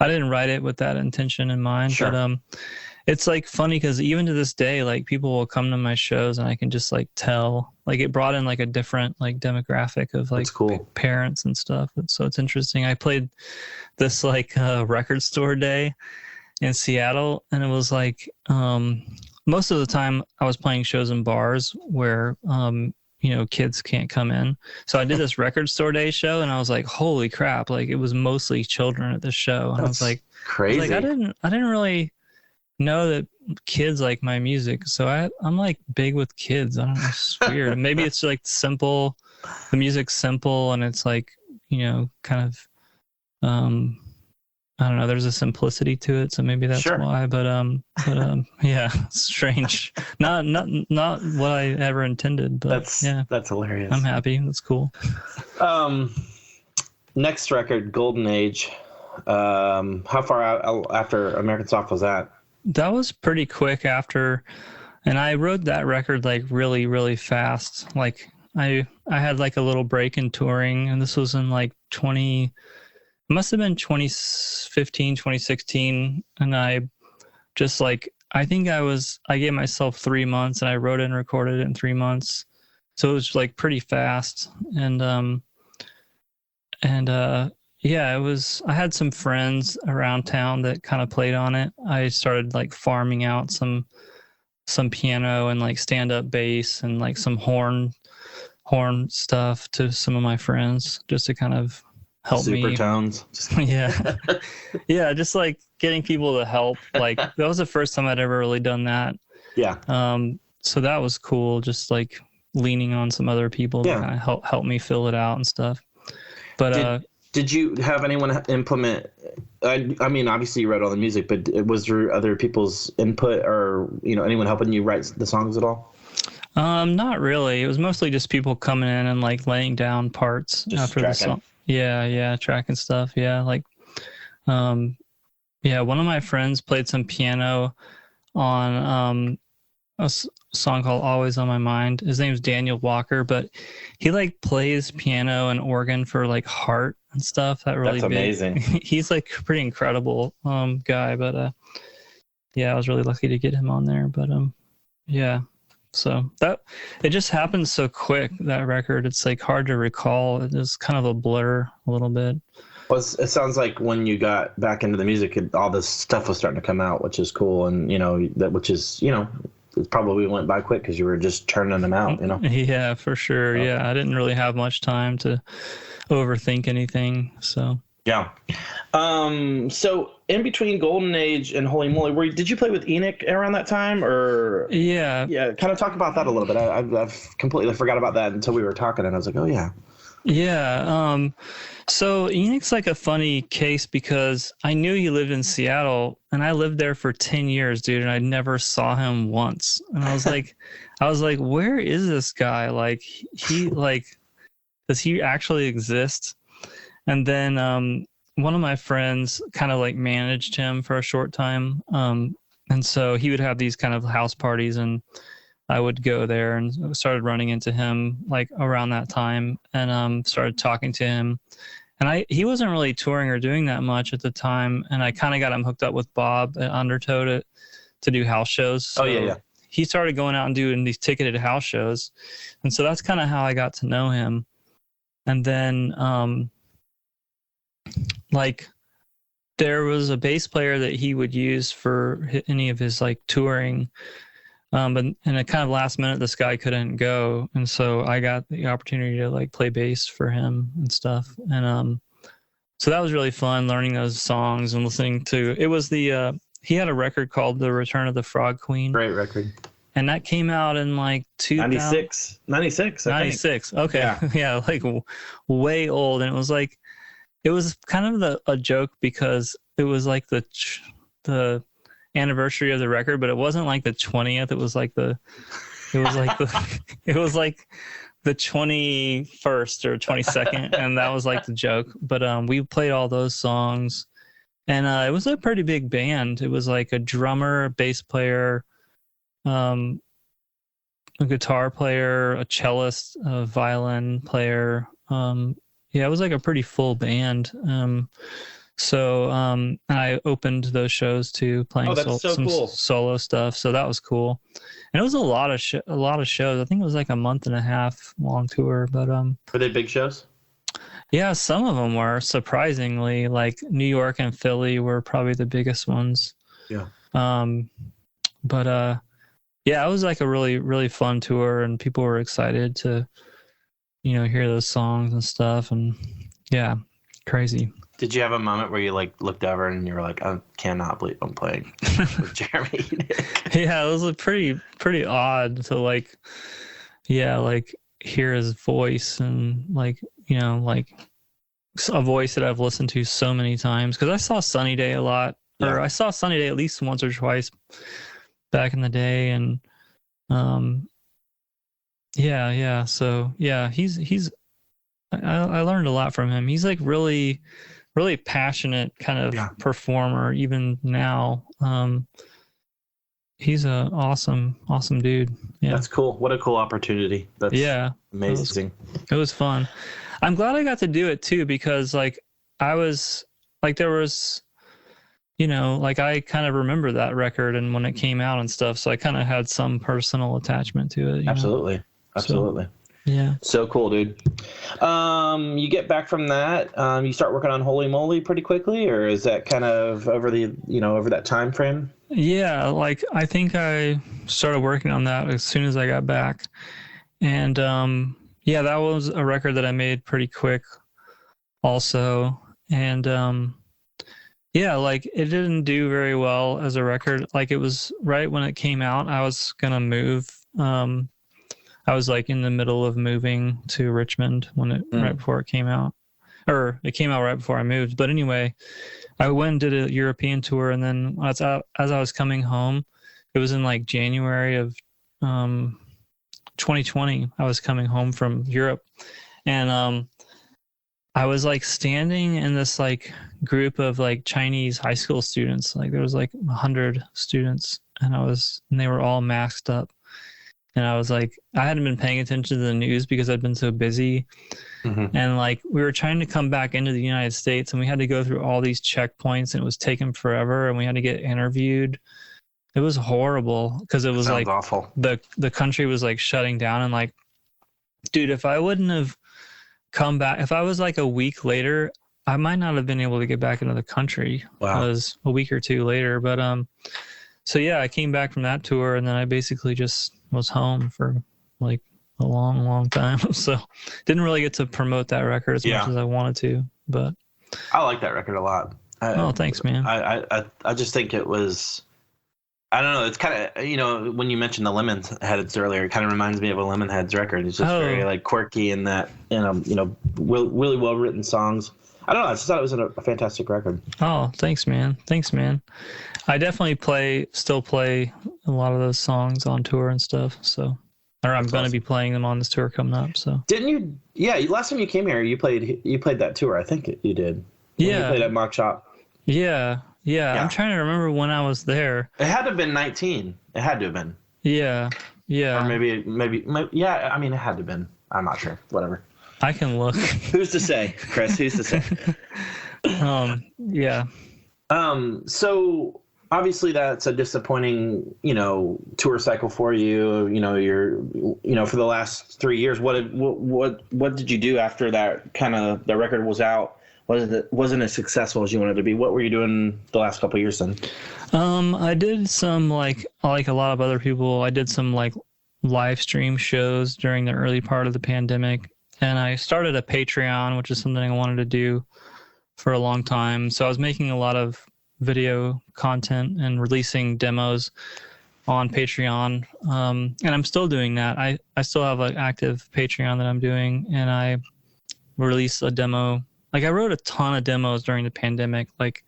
I didn't write it with that intention in mind, sure. But it's like funny because even to this day, like people will come to my shows and I can just like tell, like it brought in like a different like demographic of like parents and stuff. So it's interesting. I played this like record store day in Seattle, and it was like most of the time I was playing shows in bars where kids can't come in. So I did this record store day show, and I was like, holy crap, like it was mostly children at this show. And I was like, crazy. I didn't really know that kids like my music. So I'm like big with kids. I don't know, it's weird. Maybe it's like simple, the music's simple, and it's like, kind of I don't know, there's a simplicity to it, so maybe that's why. But yeah, strange. Not what I ever intended, but that's hilarious. I'm happy. That's cool. Next record, Golden Age. How far out after American Soft was that? That was pretty quick after, and I wrote that record like really, really fast. Like I had like a little break in touring, and this was in like it must have been 2015, 2016. And I just like, I gave myself 3 months, and I wrote it and recorded it in 3 months. So it was like pretty fast. And yeah, I had some friends around town that kind of played on it. I started like farming out some piano and like stand-up bass and like some horn stuff to some of my friends just to kind of help me. Supertones. Yeah, just like getting people to help. Like that was the first time I'd ever really done that. Yeah. So that was cool, just like leaning on some other people to kind of help me fill it out and stuff. But did you have anyone implement? I mean, obviously you wrote all the music, but was there other people's input or anyone helping you write the songs at all? Not really. It was mostly just people coming in and like laying down parts just after tracking. The song. Yeah, tracking stuff. Yeah, like, one of my friends played some piano on song called Always on My Mind. His name's Daniel Walker, but he like plays piano and organ for like Heart and stuff. That's amazing. He's like a pretty incredible guy, but yeah, I was really lucky to get him on there. But yeah. So that it just happened so quick, that record. It's like hard to recall. It was kind of a blur a little bit. Well, it sounds like when you got back into the music, all this stuff was starting to come out, which is cool. And, it probably went by quick because you were just turning them out, Yeah, for sure. Yeah, I didn't really have much time to overthink anything. So yeah. So in between Golden Age and Holy Moly, did you play with Enigk around that time, or? Yeah. Kind of talk about that a little bit. I've completely forgot about that until we were talking, and I was like, oh yeah. Yeah. So Enig's like a funny case because I knew he lived in Seattle, and I lived there for 10 years, dude, and I never saw him once. And I was like, where is this guy? Like, does he actually exist? And then one of my friends kind of like managed him for a short time. And so he would have these kind of house parties, and I would go there and started running into him like around that time, and started talking to him. And he wasn't really touring or doing that much at the time. And I kind of got him hooked up with Bob at Undertow to do house shows. So yeah. He started going out and doing these ticketed house shows. And so that's kind of how I got to know him. And then, like, there was a bass player that he would use for any of his like touring. But in a kind of last minute, this guy couldn't go. And so I got the opportunity to like play bass for him and stuff. And so that was really fun, learning those songs and listening to, it was he had a record called The Return of the Frog Queen. Great record. And that came out in like 96. 96. Okay. Yeah, like way old. And it was kind of a joke because it was like the anniversary of the record, but it wasn't like the 20th. It was like the 21st or 22nd, and that was like the joke. But we played all those songs, and it was a pretty big band. It was like a drummer, a bass player, a guitar player, a cellist, a violin player. Yeah, it was like a pretty full band. So and I opened those shows too, playing cool. Solo stuff. So that was cool. And it was a lot of shows. I think it was like a month and a half long tour. But were they big shows? Yeah, some of them were, surprisingly. Like New York and Philly were probably the biggest ones. Yeah. But yeah, it was like a really, really fun tour, and people were excited to, hear those songs and stuff. And yeah, crazy. Did you have a moment where you like looked over and you were like, I cannot believe I'm playing with Jeremy Enigk? Yeah, it was pretty odd to like hear his voice, and like a voice that I've listened to so many times, because I saw Sunny Day a lot, or I saw Sunny Day at least once or twice back in the day, and yeah. So yeah, he's I learned a lot from him. He's like really passionate kind of performer even now. He's a awesome dude. Yeah. That's cool. What a cool opportunity. That's amazing. It was fun. I'm glad I got to do it too, because like I was like, there was, like I kind of remember that record and when it came out and stuff. So I kind of had some personal attachment to it. Absolutely. So, yeah. So cool, dude. You get back from that, you start working on Holy Moly pretty quickly, or is that kind of over that time frame? Yeah, like I think I started working on that as soon as I got back. And yeah, that was a record that I made pretty quick also. And yeah, like it didn't do very well as a record. Like it was right when it came out, I was gonna move. I was like in the middle of moving to Richmond when right before it came out, or it came out right before I moved. But anyway, I went and did a European tour, and then as I was coming home, it was in like January of 2020. I was coming home from Europe, and I was like standing in this like group of like Chinese high school students. Like there was like 100 students, and they were all masked up. and I was like, I hadn't been paying attention to the news because I'd been so busy. And like we were trying to come back into the United States, and we had to go through all these checkpoints, and it was taking forever, and we had to get interviewed. It was horrible because it was like awful. The country was like shutting down, and like, dude, if I wouldn't have come back, if I was like a week later, I might not have been able to get back into the country. Wow. It was a week or two later, but so yeah, I came back from that tour, and then I basically just was home for like a long time. So didn't really get to promote that record as much as I wanted to, but I like that record a lot. Oh, thanks, man. I just think it was, I don't know, it's kind of, you know, when you mentioned the Lemonheads earlier, it kind of reminds me of a Lemonheads record. It's just very like quirky and that, you know, really well written songs. I don't know, I just thought it was a fantastic record. Oh, thanks, man. I definitely still play a lot of those songs on tour and stuff, so. Or I'm going to be playing them on this tour coming up. So didn't you? Yeah, last time you came here, you played that tour. I think you did. Yeah, you played at Mock Shop. Yeah. I'm trying to remember when I was there. It had to have been 19. It had to have been. Yeah. Or maybe. Yeah, I mean, it had to have been. I'm not sure. Whatever. I can look. Who's to say, Chris? Who's to say? Yeah. So. Obviously, that's a disappointing, you know, tour cycle for you. You know, for the last 3 years. What did you do after that? Kind of the record was out. Wasn't as successful as you wanted to be. What were you doing the last couple of years then? I did some like a lot of other people. I did some like live stream shows during the early part of the pandemic, and I started a Patreon, which is something I wanted to do for a long time. So I was making a lot of video content and releasing demos on Patreon, and I'm still doing that. I still have an active Patreon that I'm doing, and I release a demo. Like I wrote a ton of demos during the pandemic, like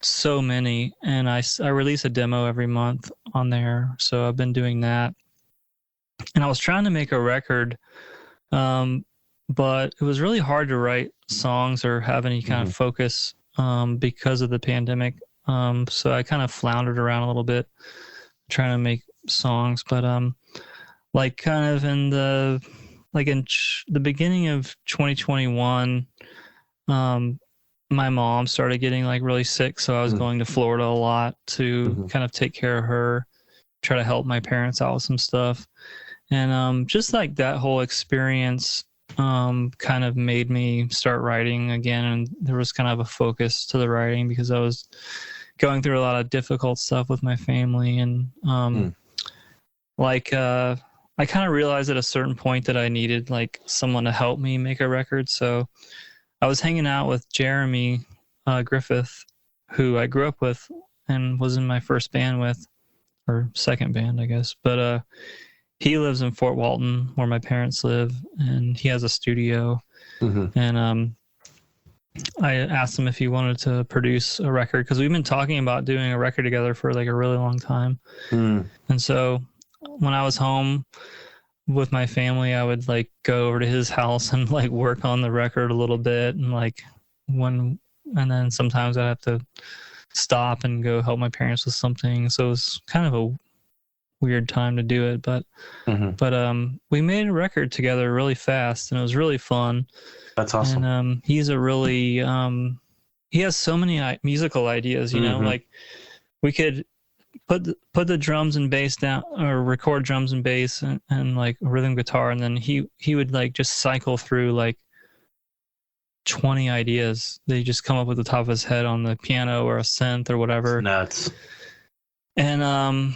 so many, and I release a demo every month on there. So I've been doing that, and I was trying to make a record, but it was really hard to write songs or have any kind of focus because of the pandemic. So I kind of floundered around a little bit trying to make songs, but like kind of in the beginning of 2021, my mom started getting like really sick, so I was going to Florida a lot to kind of take care of her, try to help my parents out with some stuff, and just like that whole experience kind of made me start writing again, and there was kind of a focus to the writing because I was going through a lot of difficult stuff with my family, and I kind of realized at a certain point that I needed like someone to help me make a record. So I was hanging out with Jeremy Griffith, who I grew up with and was in my first band with, or second band, I guess, but he lives in Fort Walton, where my parents live, and he has a studio. And I asked him if he wanted to produce a record, because we've been talking about doing a record together for like a really long time. And so when I was home with my family, I would like go over to his house and like work on the record a little bit, and like and then sometimes I'd have to stop and go help my parents with something. So it was kind of a weird time to do it, but we made a record together really fast, and it was really fun. That's awesome. And he's a really he has so many musical ideas, you know, like we could put the drums and bass down, or record drums and bass and like a rhythm guitar, and then he would like just cycle through like 20 ideas. They just come up with the top of his head on the piano or a synth or whatever. That's nuts. And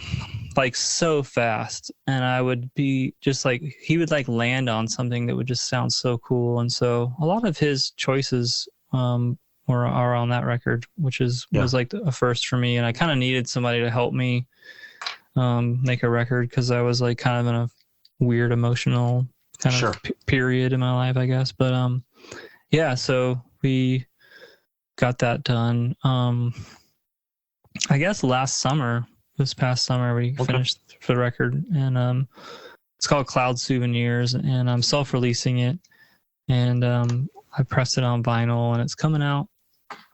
like so fast, and I would be just like, he would like land on something that would just sound so cool. And so a lot of his choices are on that record, which was like a first for me. And I kind of needed somebody to help me make a record, because I was like kind of in a weird emotional kind of period in my life, I guess. But yeah, so we got that done. I guess this past summer, we finished the record, and it's called Cloud Souvenirs, and I'm self-releasing it, and I pressed it on vinyl, and it's coming out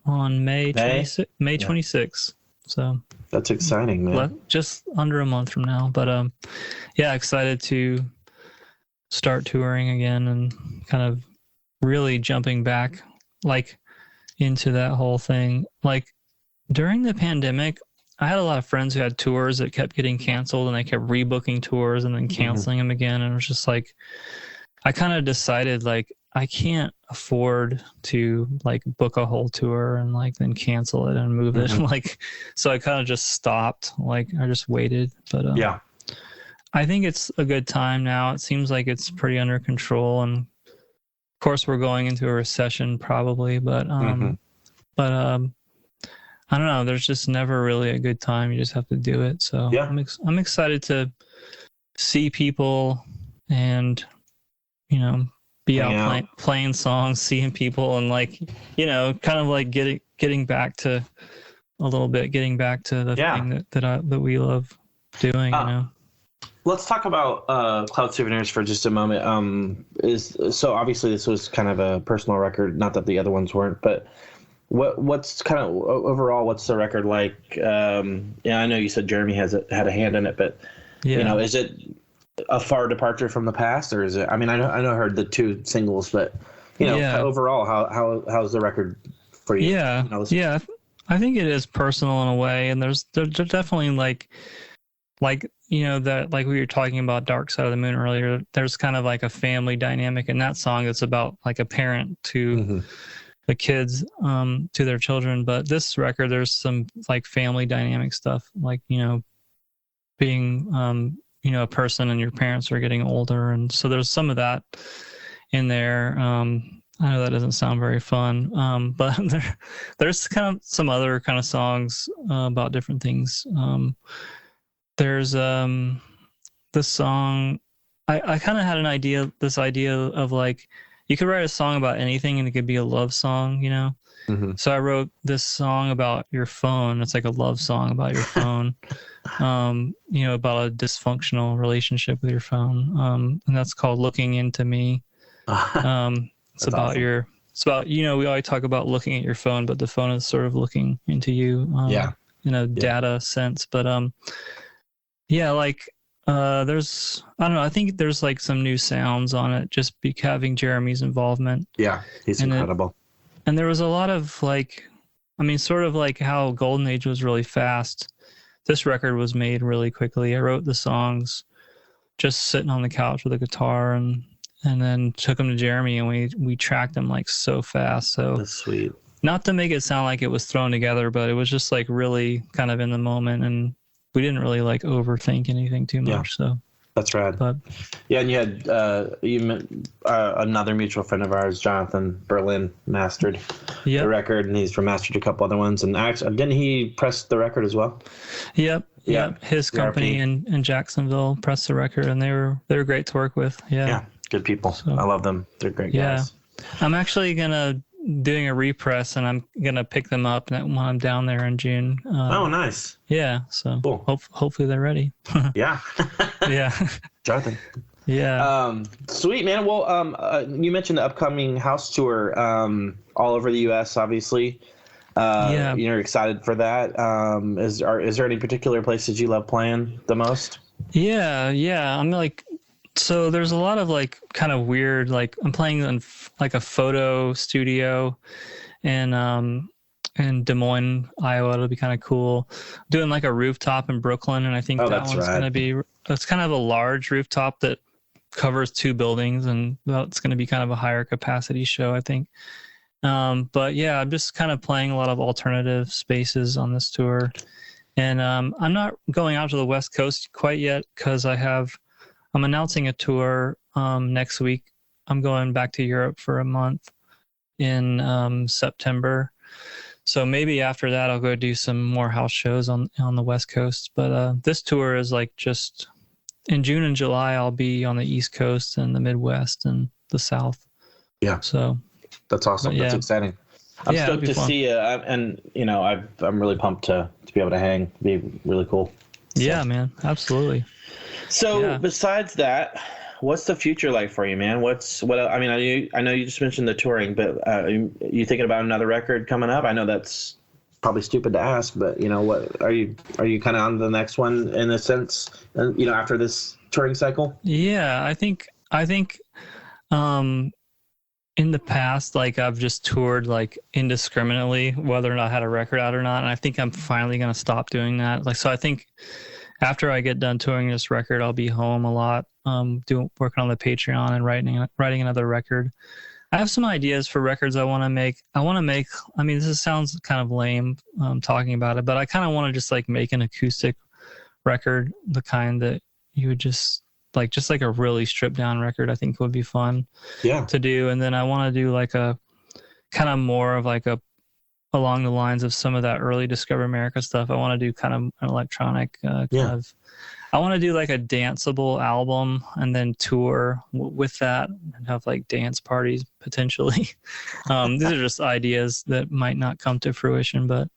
on May 26th. So That's exciting, man. Just under a month from now. But yeah, excited to start touring again and kind of really jumping back like into that whole thing. Like during the pandemic, I had a lot of friends who had tours that kept getting canceled, and they kept rebooking tours and then canceling them again. And it was just like, I kind of decided like I can't afford to like book a whole tour and like then cancel it and move it. Like, so I kind of just stopped. Like I just waited. But yeah, I think it's a good time now. It seems like it's pretty under control, and of course we're going into a recession probably. But I don't know. There's just never really a good time. You just have to do it. So yeah. I'm excited to see people and be out playing songs, seeing people, and like kind of like getting back to a little bit, getting back to the thing that we love doing. Let's talk about Cloud Souvenirs for just a moment. So obviously this was kind of a personal record, not that the other ones weren't, but what's kind of overall, what's the record like? I know you said Jeremy had a hand in it, but is it a far departure from the past, or is it? I mean, I know I heard the 2 singles, but overall, how's the record for you? Yeah, I think it is personal in a way, and there's definitely like that, like we were talking about Dark Side of the Moon earlier. There's kind of like a family dynamic in that song that's about like a parent to the kids, to their children. But this record, there's some like family dynamic stuff, like being a person and your parents are getting older, and so there's some of that in there. I know that doesn't sound very fun, but there's kind of some other kind of songs about different things. There's this song, I kind of had this idea of like, you could write a song about anything and it could be a love song, So I wrote this song about your phone. It's like a love song about your phone, about a dysfunctional relationship with your phone. And that's called Looking Into Me. It's about awesome. We always talk about looking at your phone, but the phone is sort of looking into you, in a data sense. But, there's, I don't know, I think there's like some new sounds on it, just having Jeremy's involvement. Yeah, he's incredible. And there was a lot of like, sort of like how Golden Age was really fast. This record was made really quickly. I wrote the songs just sitting on the couch with a guitar, and then took them to Jeremy, and we tracked them like so fast. So that's sweet. Not to make it sound like it was thrown together, but it was just like really kind of in the moment, and we didn't really like overthink anything too much. So that's rad. But and you had another mutual friend of ours, Jonathan Berlin, mastered the record, and he's remastered a couple other ones. And actually, didn't he press the record as well? Yep. His company in Jacksonville pressed the record, and they were great to work with. Yeah, good people. So, I love them. They're great guys. I'm actually doing a repress, and I'm gonna pick them up when I'm down there in June. Oh, nice. Yeah, so cool. Hopefully they're ready. Yeah. Jonathan. Yeah. Sweet, man. Well, you mentioned the upcoming house tour all over the U.S. Obviously. You're excited for that. Is there any particular places you love playing the most? Yeah. I'm like. So there's a lot of like kind of weird, like I'm playing in like a photo studio in Des Moines, Iowa. It'll be kind of cool. Doing like a rooftop in Brooklyn, and I think that one's going to be, it's kind of a large rooftop that covers 2 buildings, and it's going to be kind of a higher capacity show, I think. But yeah, I'm just kind of playing a lot of alternative spaces on this tour, and I'm not going out to the West Coast quite yet because I'm announcing a tour next week. I'm going back to Europe for a month in September. So maybe after that, I'll go do some more house shows on the West Coast. But this tour is like just in June and July, I'll be on the East Coast and the Midwest and the South. Yeah. So that's awesome. That's exciting. I'm stoked to see you. And, I'm really pumped to be able to hang. It'd be really cool. So. Yeah, man. Absolutely. So besides that, what's the future like for you, man? I know you just mentioned the touring, but you thinking about another record coming up? I know that's probably stupid to ask, but what are you kind of on the next one in a sense? After this touring cycle? Yeah, I think in the past, like I've just toured like indiscriminately, whether or not I had a record out or not. And I think I'm finally going to stop doing that. So I think after I get done touring this record, I'll be home a lot, working on the Patreon and writing another record. I have some ideas for records I want to make. I mean, this sounds kind of lame talking about it, but I kind of want to just like make an acoustic record, the kind that you would just like a really stripped down record. I think would be fun to do. And then I want to do like a kind of more of like along the lines of some of that early Discover America stuff. I want to do kind of an electronic I want to do like a danceable album and then tour with that and have like dance parties potentially. These are just ideas that might not come to fruition, but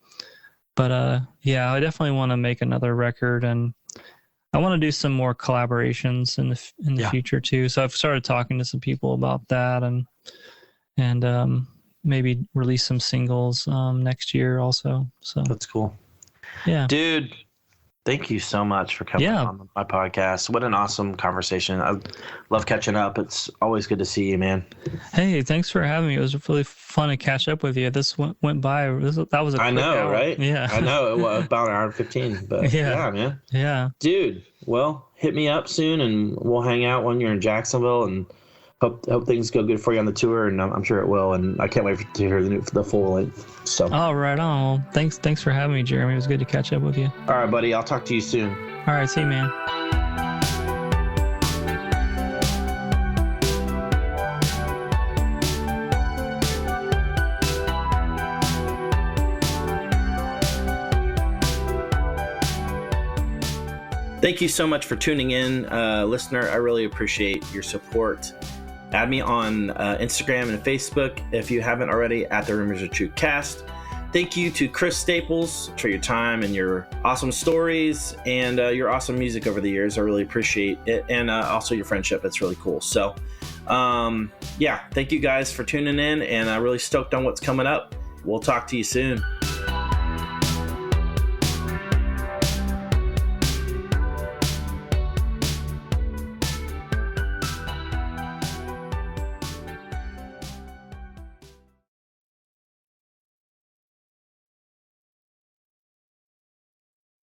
yeah, I definitely want to make another record, and I want to do some more collaborations in the future too. So I've started talking to some people about that, and maybe release some singles next year also. So that's cool. Yeah, dude. Thank you so much for coming on my podcast. What an awesome conversation. I love catching up. It's always good to see you, man. Hey, thanks for having me. It was really fun to catch up with you. This went by. That was a quick hour. Right? Yeah. I know. It was about an hour and 15. But yeah, man. Yeah. Dude, well, hit me up soon and we'll hang out when you're in Jacksonville, and hope things go good for you on the tour, and I'm sure it will. And I can't wait to hear the full length. So. Oh, right on. Thanks for having me, Jeremy. It was good to catch up with you. All right, buddy. I'll talk to you soon. All right. See you, man. Thank you so much for tuning in, listener. I really appreciate your support. Add me on Instagram and Facebook if you haven't already, at the Rumors Are True Cast. Thank you to Chris Staples for your time and your awesome stories and your awesome music over the years. I really appreciate it, and also your friendship. It's really cool. So, thank you guys for tuning in, and I'm really stoked on what's coming up. We'll talk to you soon.